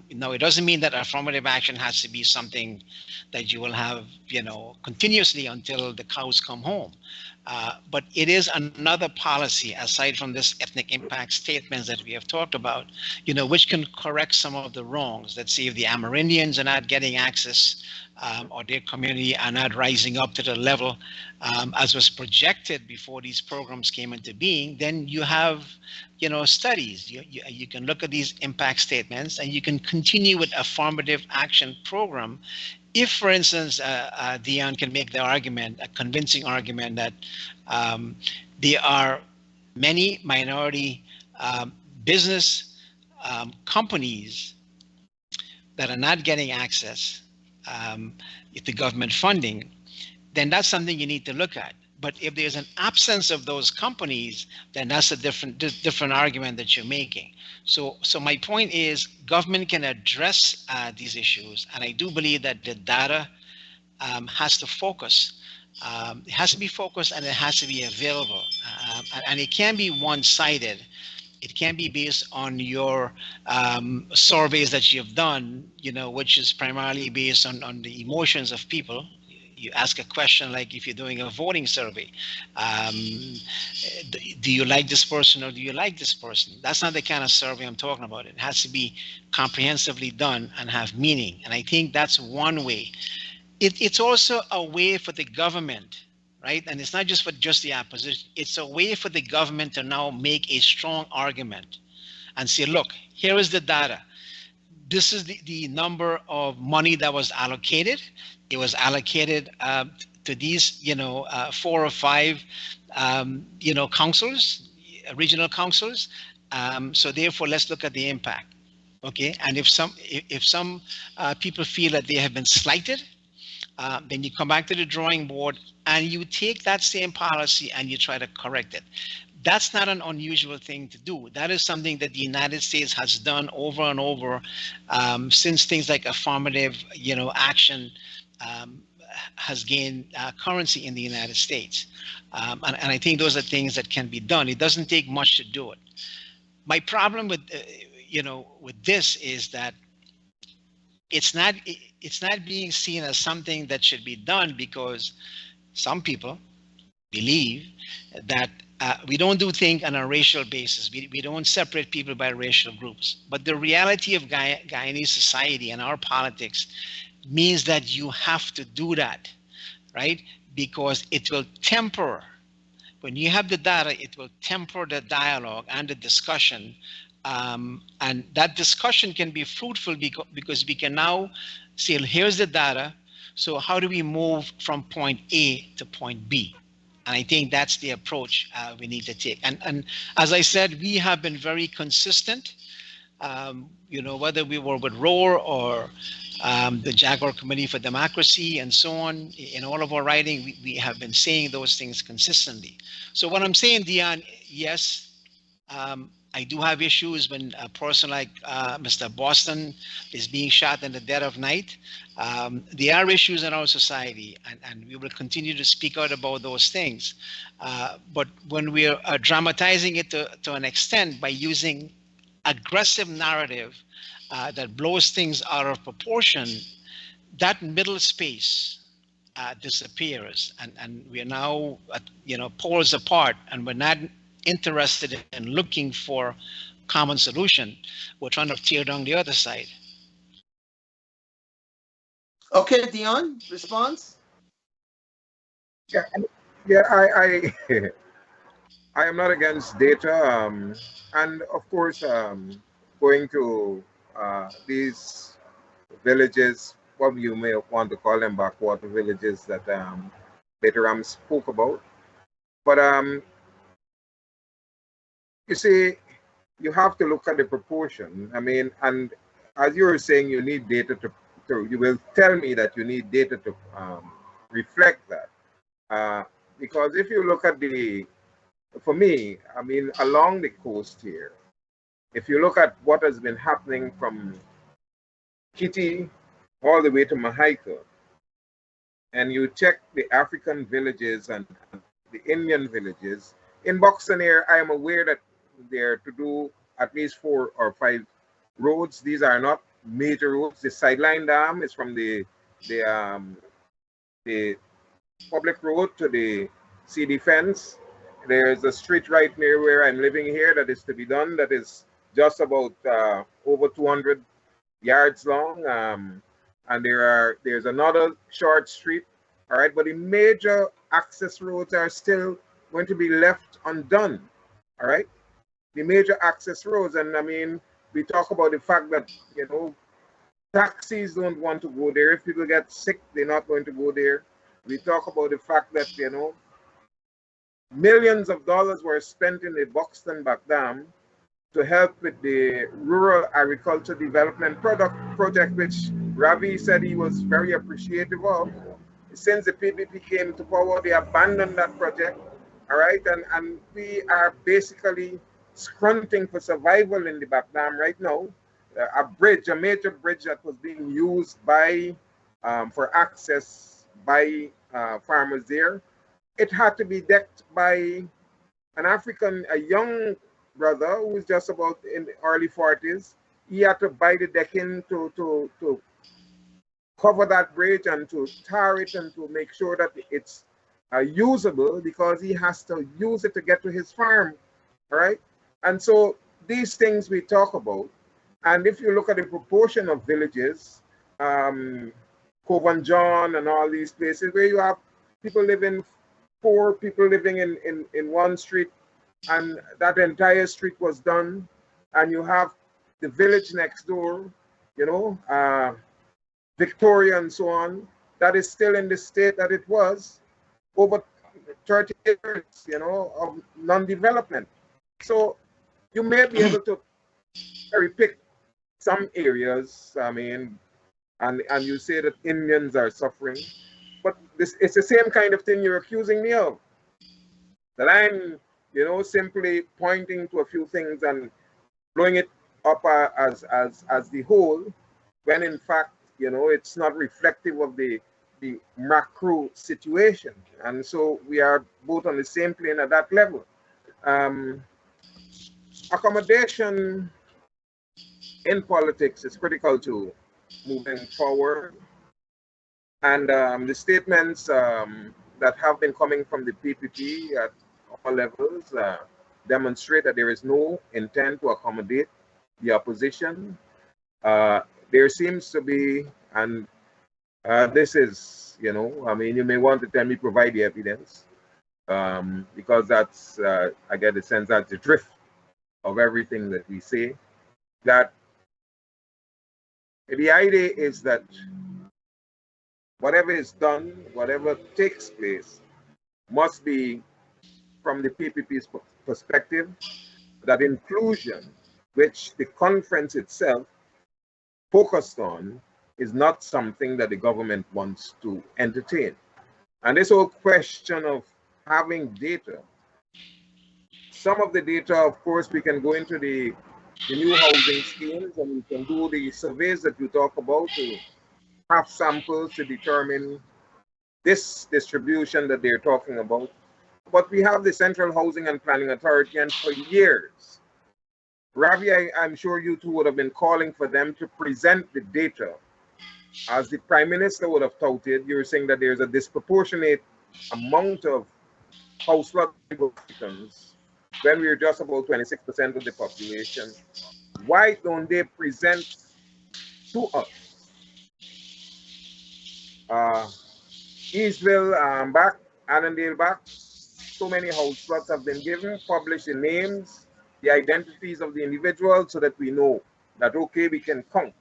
Now, it doesn't mean that affirmative action has to be something that you will have, continuously until the cows come home. But it is another policy aside from this ethnic impact statements that we have talked about, which can correct some of the wrongs. Let's see if the Amerindians are not getting access or their community are not rising up to the level as was projected before these programs came into being, then you have, studies. You can look at these impact statements and you can continue with affirmative action program. If, for instance, Deon can make the argument, a convincing argument that there are many minority business companies that are not getting access to government funding, then that's something you need to look at. But if there's an absence of those companies, then that's a different argument that you're making. So my point is, government can address these issues, and I do believe that the data has to focus. It has to be focused and it has to be available, and it can be one-sided. It can't be based on your surveys that you've done, which is primarily based on the emotions of people. You ask a question like if you're doing a voting survey, do you like this person or do you like this person? That's not the kind of survey I'm talking about. It has to be comprehensively done and have meaning. And I think that's one way. It's also a way for the government, right? And it's not just for just the opposition. It's a way for the government to now make a strong argument and say, look, here is the data. This is the number of money that was allocated. It was allocated to these, 4 or 5, councils, regional councils. So therefore, let's look at the impact. Okay, and if some people feel that they have been slighted, then you come back to the drawing board and you take that same policy and you try to correct it. That's not an unusual thing to do. That is something that the United States has done over and over since things like affirmative, action has gained currency in the United States. And I think those are things that can be done. It doesn't take much to do it. My problem with, with this is that it's not being seen as something that should be done because some people believe that we don't do things on a racial basis. We don't separate people by racial groups. But the reality of Guyanese society and our politics means that you have to do that, right? Because it will temper. When you have the data, it will temper the dialogue and the discussion. And that discussion can be fruitful because we can now say, here's the data. So how do we move from point A to point B? And I think that's the approach we need to take. And as I said, we have been very consistent, whether we were with ROAR or the Jaguar Committee for Democracy and so on. In all of our writing, we have been saying those things consistently. So what I'm saying, Deon, yes, I do have issues when a person like Mr. Boston is being shot in the dead of night. There are issues in our society, and we will continue to speak out about those things. But when we're dramatizing it to an extent by using aggressive narrative that blows things out of proportion, that middle space disappears, and we are now poles apart, and we're not interested in looking for common solution. We're trying to tear down the other side. Okay, Deon, response? Yeah, I I am not against data, and of course, going to these villages, what you may want to call them, backwater villages that Baytoram spoke about. But you see, you have to look at the proportion. I mean, and as you were saying, you need data to you will tell me that you need data to reflect that. Because if you look at for me, I mean, along the coast here, if you look at what has been happening from Kitty all the way to Mahaika, and you check the African villages and the Indian villages, in Boxonair, I am aware that they're to do at least 4 or 5 roads. These are not major roads. The sideline dam is from the public road to the CD fence. There's a street right near where I'm living here that is to be done, that is just about over 200 yards long. And there's another short street, all right, but the major access roads are still going to be left undone, all right? The major access roads, and I mean, we talk about the fact that, taxis don't want to go there. If people get sick, they're not going to go there. We talk about the fact that, millions of dollars were spent in the Buxton Back Dam to help with the Rural Agriculture Development Project, which Ravi said he was very appreciative of. Since the PDP came to power, they abandoned that project, all right? And we are basically scrunting for survival in the Back Dam right now. A major bridge that was being used by for access by farmers there, it had to be decked by a young brother who was just about in the early 40s. He had to buy the decking to cover that bridge and to tar it and to make sure that it's usable, because he has to use it to get to his farm, all right? And so these things we talk about, and if you look at the proportion of villages, Cove and John and all these places where you have people living, poor people living in one street, and that entire street was done, and you have the village next door, you know, Victoria and so on, that is still in the state that it was over 30 years, you know, of non-development. So you may be able to cherry pick some areas, I mean, and you say that Indians are suffering, but it's the same kind of thing you're accusing me of. That I'm, you know, simply pointing to a few things and blowing it up as the whole, when in fact, you know, it's not reflective of the macro situation. And so we are both on the same plane at that level. Accommodation in politics is critical to moving forward. And the statements that have been coming from the PPP at all levels demonstrate that there is no intent to accommodate the opposition. There seems to be, and this is, you know, I mean, you may want to tell me, provide the evidence, because that's, I get the sense that's the drift of everything that we say, that the idea is that whatever is done, whatever takes place, must be from the PPP's perspective, that inclusion, which the conference itself focused on, is not something that the government wants to entertain. And this whole question of having data, some of the data, of course, we can go into the new housing schemes, and we can do the surveys that you talk about to have samples to determine this distribution that they're talking about. But we have the Central Housing and Planning Authority, and for years, Ravi, I'm sure you two would have been calling for them to present the data. As the Prime Minister would have touted, you're saying that there's a disproportionate amount of house lot Africans when we're just about 26% of the population. Why don't they present to us? Eastville back, Annandale back, so many house plots have been given, publish the names, the identities of the individuals, so that we know that, okay, we can count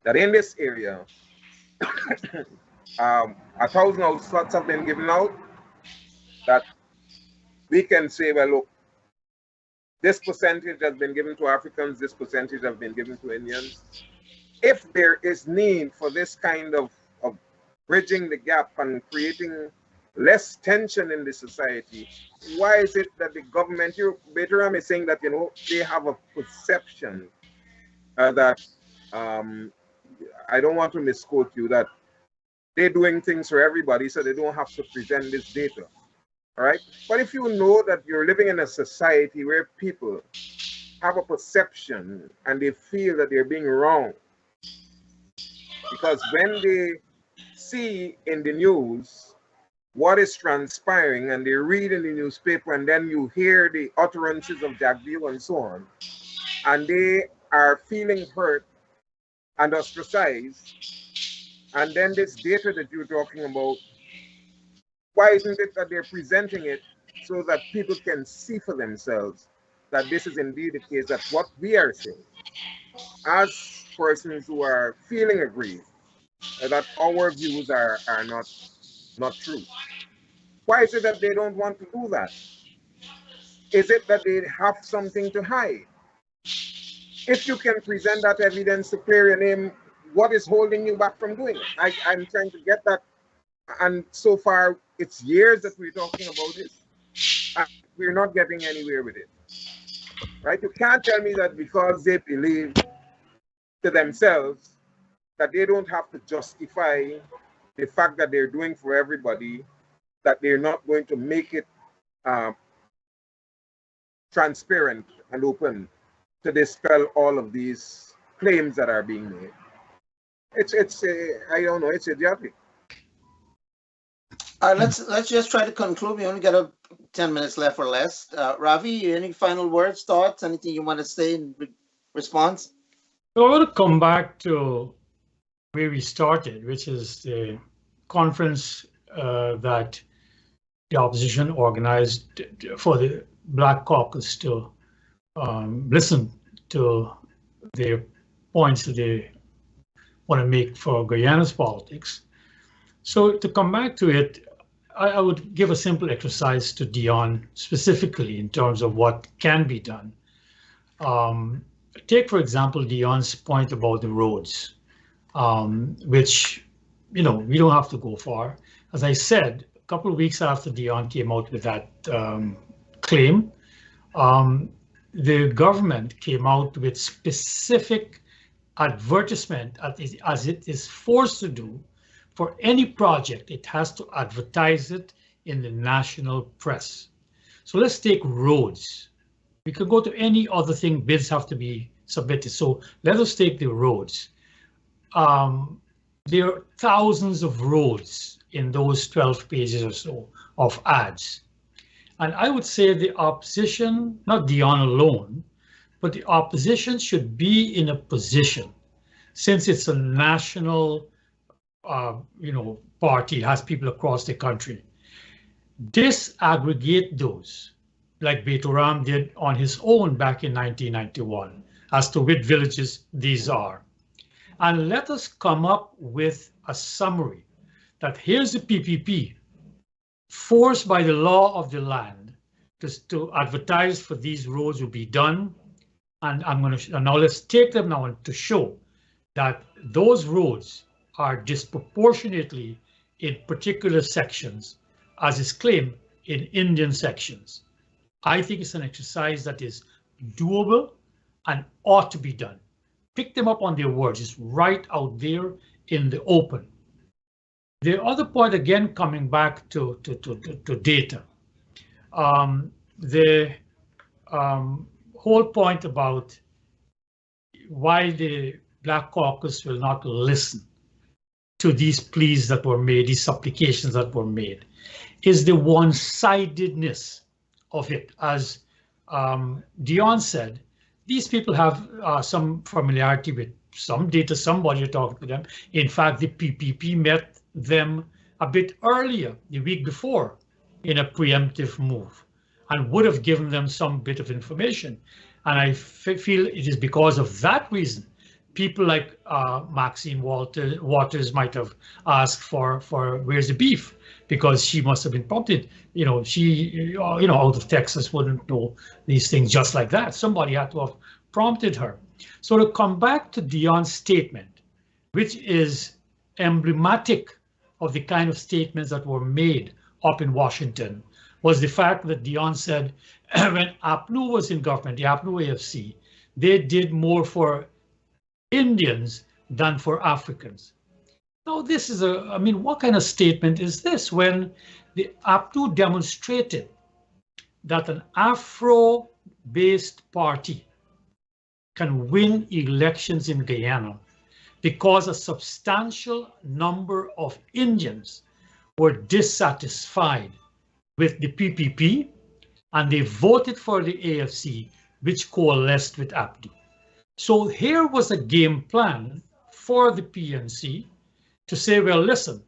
that in this area, 1,000 house plots have been given out, that we can say, well, look, this percentage has been given to Africans, this percentage has been given to Indians. If there is need for this kind of bridging the gap and creating less tension in the society, why is it that the government, Baytoram is saying that, you know, they have a perception that, I don't want to misquote you, that they're doing things for everybody so they don't have to present this data, all right? But if you know that you're living in a society where people have a perception and they feel that they're being wrong, because when they see in the news what is transpiring and they read in the newspaper, and then you hear the utterances of Jagview and so on, and they are feeling hurt and ostracized, and then this data that you're talking about, why isn't it that they're presenting it so that people can see for themselves that this is indeed the case, that what we are saying as persons who are feeling aggrieved, that our views are not true? Why is it that they don't want to do that? Is it that they have something to hide? If you can present that evidence to clear your name, what is holding you back from doing it? I'm trying to get that, and so far it's years that we're talking about this, and we're not getting anywhere with it, right? You can't tell me that because they believe to themselves that they don't have to justify the fact that they're doing for everybody, that they're not going to make it transparent and open to dispel all of these claims that are being made. It's I don't know, it's idiotic. Let's just try to conclude. We only got 10 minutes left or less. Ravi, any final words, thoughts, anything you want to say in response? So I want to come back to where we started, which is the conference that the opposition organized for the Black Caucus to listen to the points that they want to make for Guyana's politics. So to come back to it, I would give a simple exercise to Deon specifically in terms of what can be done. Take, for example, Deon's point about the roads, which, you know, we don't have to go far. As I said, a couple of weeks after Deon came out with that claim, the government came out with specific advertisement, as it is forced to do. For any project, it has to advertise it in the national press. So let's take roads. We could go to any other thing, bids have to be submitted. So let us take the roads. There are thousands of roads in those 12 pages or so of ads. And I would say the opposition, not Deon alone, but the opposition should be in a position, since it's a national party, has people across the country, disaggregate those, like Baytoram did on his own back in 1991, as to which villages these are. And let us come up with a summary that here's the PPP, forced by the law of the land to advertise for these roads will be done. And now let's take them now to show that those roads are disproportionately in particular sections, as is claimed in Indian sections. I think it's an exercise that is doable and ought to be done. Pick them up on their words. It's right out there in the open. The other point, again, coming back to data, the whole point about why the Black Caucus will not listen to these pleas that were made, these supplications that were made, is the one-sidedness of it. As Deon said, these people have some familiarity with some data, somebody talking to them. In fact, the PPP met them a bit earlier, the week before, in a preemptive move, and would have given them some bit of information. And I feel it is because of that reason people like Maxine Waters might have asked for where's the beef, because she must have been prompted. She out of Texas wouldn't know these things just like that. Somebody had to have prompted her. So to come back to Deon's statement, which is emblematic of the kind of statements that were made up in Washington, was the fact that Deon said when APNU was in government, the APNU AFC, they did more for Indians than for Africans. Now, this is what kind of statement is this when the APNU demonstrated that an Afro-based party can win elections in Guyana because a substantial number of Indians were dissatisfied with the PPP and they voted for the AFC, which coalesced with APNU. So here was a game plan for the PNC to say, well, listen,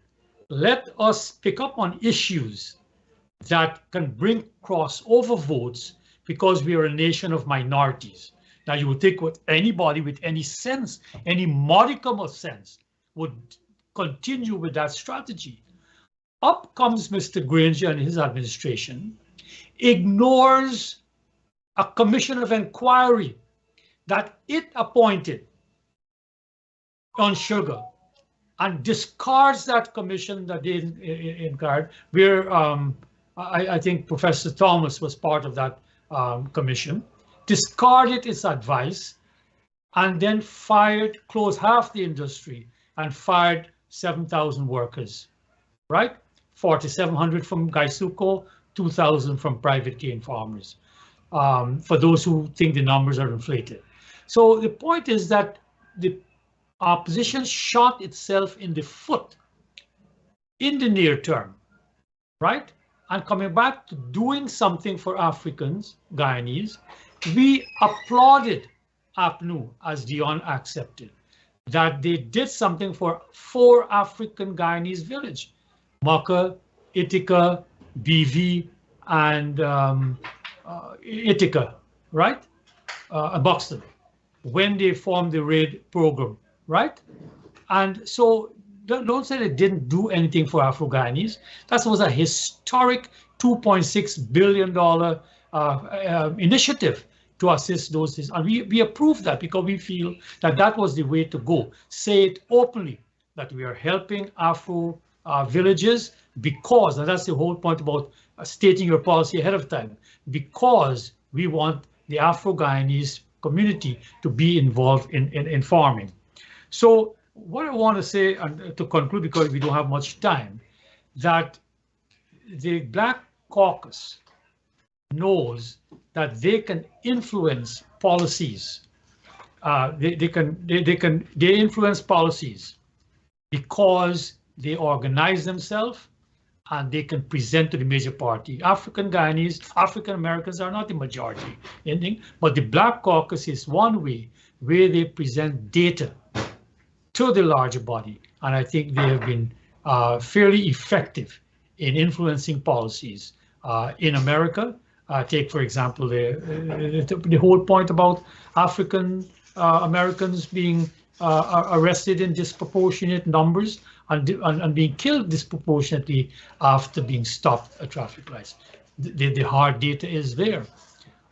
let us pick up on issues that can bring crossover votes because we are a nation of minorities. Now, you would think what anybody with any sense, any modicum of sense, would continue with that strategy. Up comes Mr. Granger and his administration, ignores a commission of inquiry that it appointed on sugar and discards that commission that they inquired, where I think Professor Thomas was part of that commission, discarded its advice, and then closed half the industry and fired 7,000 workers, right? 4,700 from Gaisuco, 2,000 from private cane farmers. for those who think the numbers are inflated. So the point is that the opposition shot itself in the foot in the near term, right? And coming back to doing something for Africans, Guyanese, we applauded APNU, as Deon accepted, that they did something for 4 African Guyanese villages, Maka, Ithaca, BV, and Ithaca, right? Buxton, when they formed the RAID program, right? And so don't say they didn't do anything for Afro-Guyanese. That was a historic $2.6 billion initiative to assist those. And we approve that because we feel that that was the way to go. Say it openly, that we are helping Afro villages because, and that's the whole point about stating your policy ahead of time, because we want the Afro-Guyanese community to be involved in farming. So what I want to say, and to conclude, because we don't have much time, that the Black Caucus knows that they can influence policies. They influence policies because they organize themselves and they can present to the major party. African Guyanese, African Americans are not the majority, but the Black Caucus is one way where they present data to the larger body. And I think they have been fairly effective in influencing policies in America. Take, for example, the whole point about African Americans being arrested in disproportionate numbers and being killed disproportionately after being stopped at traffic lights. The hard data is there.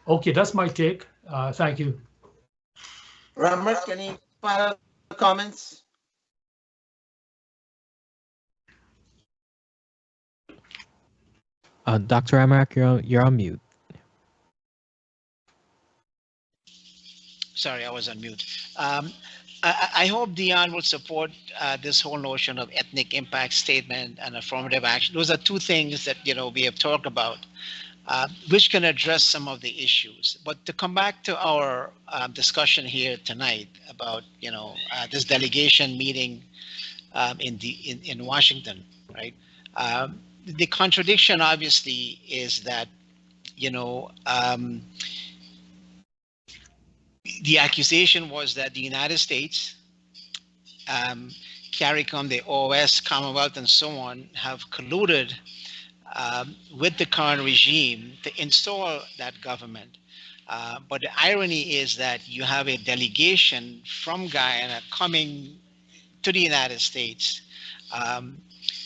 Okay, that's my take. Thank you. Ramharack, any final comments? Dr. Ramharack, you're on mute. Sorry, I was on mute. I hope Deon will support this whole notion of ethnic impact statement and affirmative action. Those are two things that we have talked about, which can address some of the issues. But to come back to our discussion here tonight about this delegation meeting in Washington, right? The contradiction obviously is that the accusation was that the United States, CARICOM, the OS, Commonwealth, and so on, have colluded with the current regime to install that government. But the irony is that you have a delegation from Guyana coming to the United States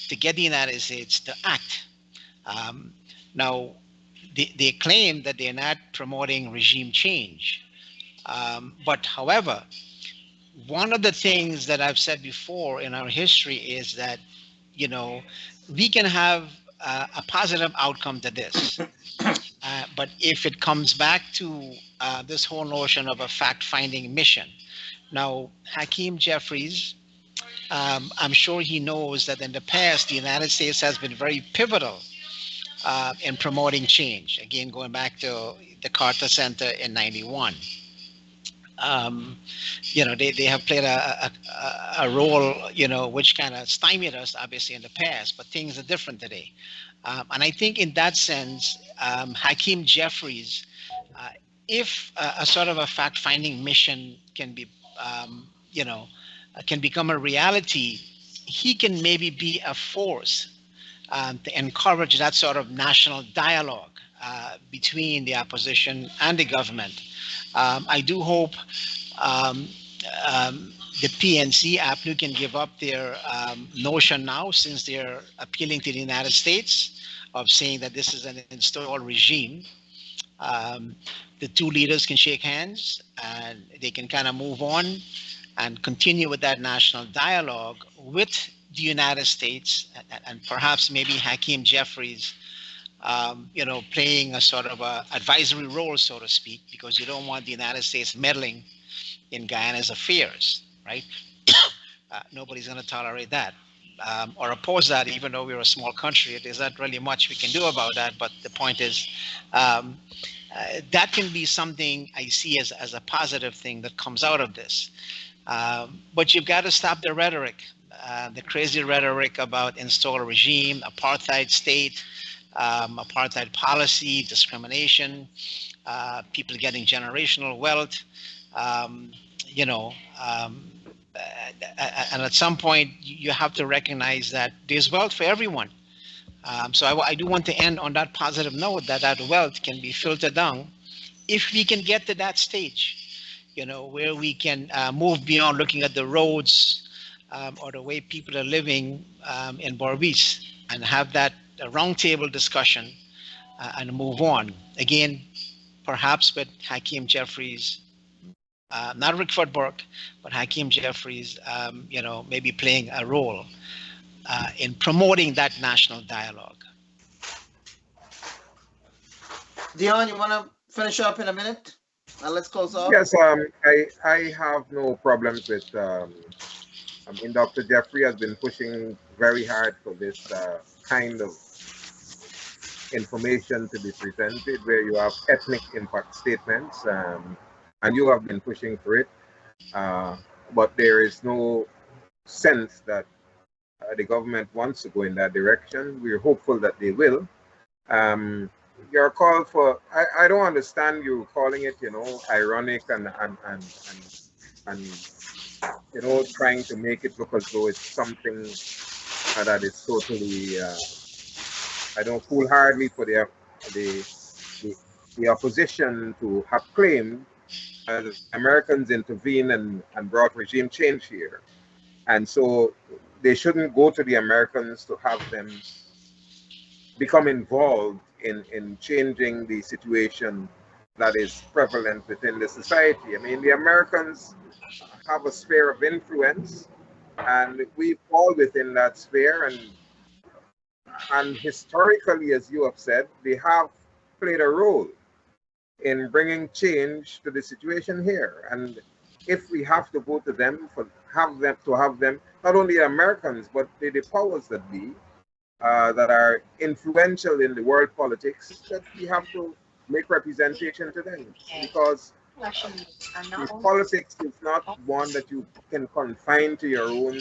to get the United States to act. Now, they claim that they're not promoting regime change. But however, one of the things that I've said before in our history is that, we can have a positive outcome to this. But if it comes back to this whole notion of a fact-finding mission. Now, Hakeem Jeffries, I'm sure he knows that in the past, the United States has been very pivotal in promoting change. Again, going back to the Carter Center in '91. They have played a role, which kind of stymied us, obviously, in the past, but things are different today. And I think in that sense, Hakeem Jeffries, if a sort of a fact-finding mission can be, can become a reality, he can maybe be a force to encourage that sort of national dialogue between the opposition and the government. I do hope the PNC, APNU, can give up their notion now, since they're appealing to the United States, of saying that this is an installed regime. The two leaders can shake hands and they can kind of move on and continue with that national dialogue with the United States, and perhaps maybe Hakeem Jeffries playing a sort of a advisory role, so to speak, because you don't want the United States meddling in Guyana's affairs, right? Nobody's going to tolerate that. or oppose that, even though we're a small country. There's not really much we can do about that. But the point is, that can be something I see as a positive thing that comes out of this. But you've got to stop the rhetoric, the crazy rhetoric about install a regime, apartheid state, apartheid policy, discrimination, people getting generational wealth, and at some point you have to recognize that there's wealth for everyone. So I do want to end on that positive note, that wealth can be filtered down if we can get to that stage, where we can move beyond looking at the roads or the way people are living in Berbice, and have that roundtable discussion and move on. Again, perhaps with Hakeem Jeffries, not Rickford Burke, but Hakeem Jeffries, maybe playing a role in promoting that national dialogue. Deon, you want to finish up in a minute? Let's close off. Yes, I have no problems with. Dr. Jeffrey has been pushing very hard for this kind of information to be presented, where you have ethnic impact statements, and you have been pushing for it. But there is no sense that the government wants to go in that direction. We're hopeful that they will. Your call for, I don't understand you calling it, ironic and trying to make it look as though it's something that is totally, foolhardy for the opposition to have claimed Americans intervened and brought regime change here. And so they shouldn't go to the Americans to have them become involved in changing the situation that is prevalent within the society. I mean, the Americans have a sphere of influence, and we fall within that sphere. And historically, as you have said, they have played a role in bringing change to the situation here. And if we have to go to them have them, not only Americans, but the powers that be, that are influential in the world politics, that we have to make representation to them, because politics is not one that you can confine to your own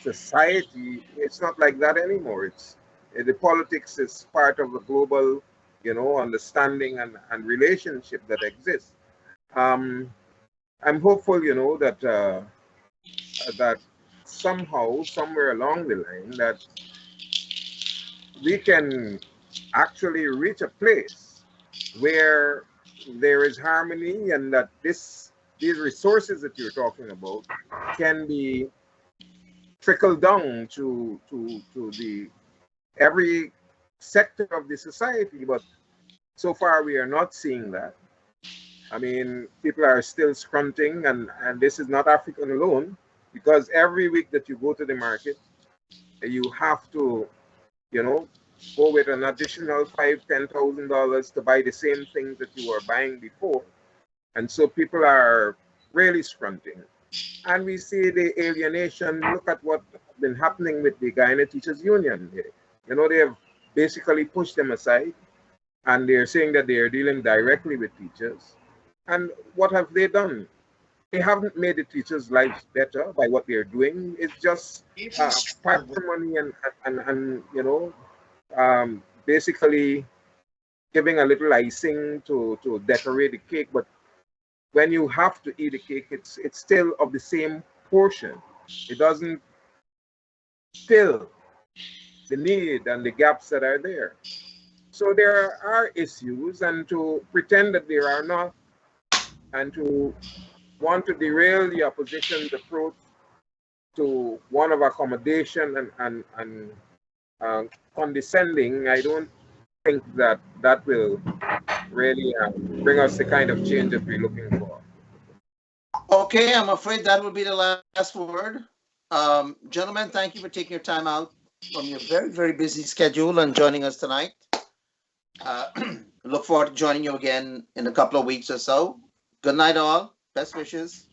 society. It's not like that anymore. The politics is part of the global, understanding and relationship that exists. I'm hopeful, that that somehow, somewhere along the line, that we can actually reach a place where there is harmony, and that these resources that you're talking about can be trickled down to the every sector of the society. But so far we are not seeing that. I mean, people are still scrunting, and this is not African alone, because every week that you go to the market, you have to, go with an additional $5,000-$10,000 to buy the same things that you were buying before. And so people are really scrunting. And we see the alienation. Look at what's been happening with the Guyana Teachers Union. They have basically pushed them aside, and they're saying that they are dealing directly with teachers. And what have they done? They haven't made the teachers' lives better by what they're doing. It's just patrimony and basically giving a little icing to decorate the cake. But when you have to eat the cake, it's still of the same portion. It doesn't fill the need and the gaps that are there. So there are issues, and to pretend that there are not, and to want to derail the opposition's approach to one of accommodation and condescending, I don't think that will really bring us the kind of change that we're looking for. Okay, I'm afraid that will be the last word. Gentlemen, thank you for taking your time out from your very, very busy schedule and joining us tonight. Look forward to joining you again in a couple of weeks or so. Good night, all. Best wishes.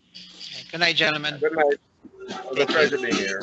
Good night, gentlemen. Good night. It was a pleasure being here.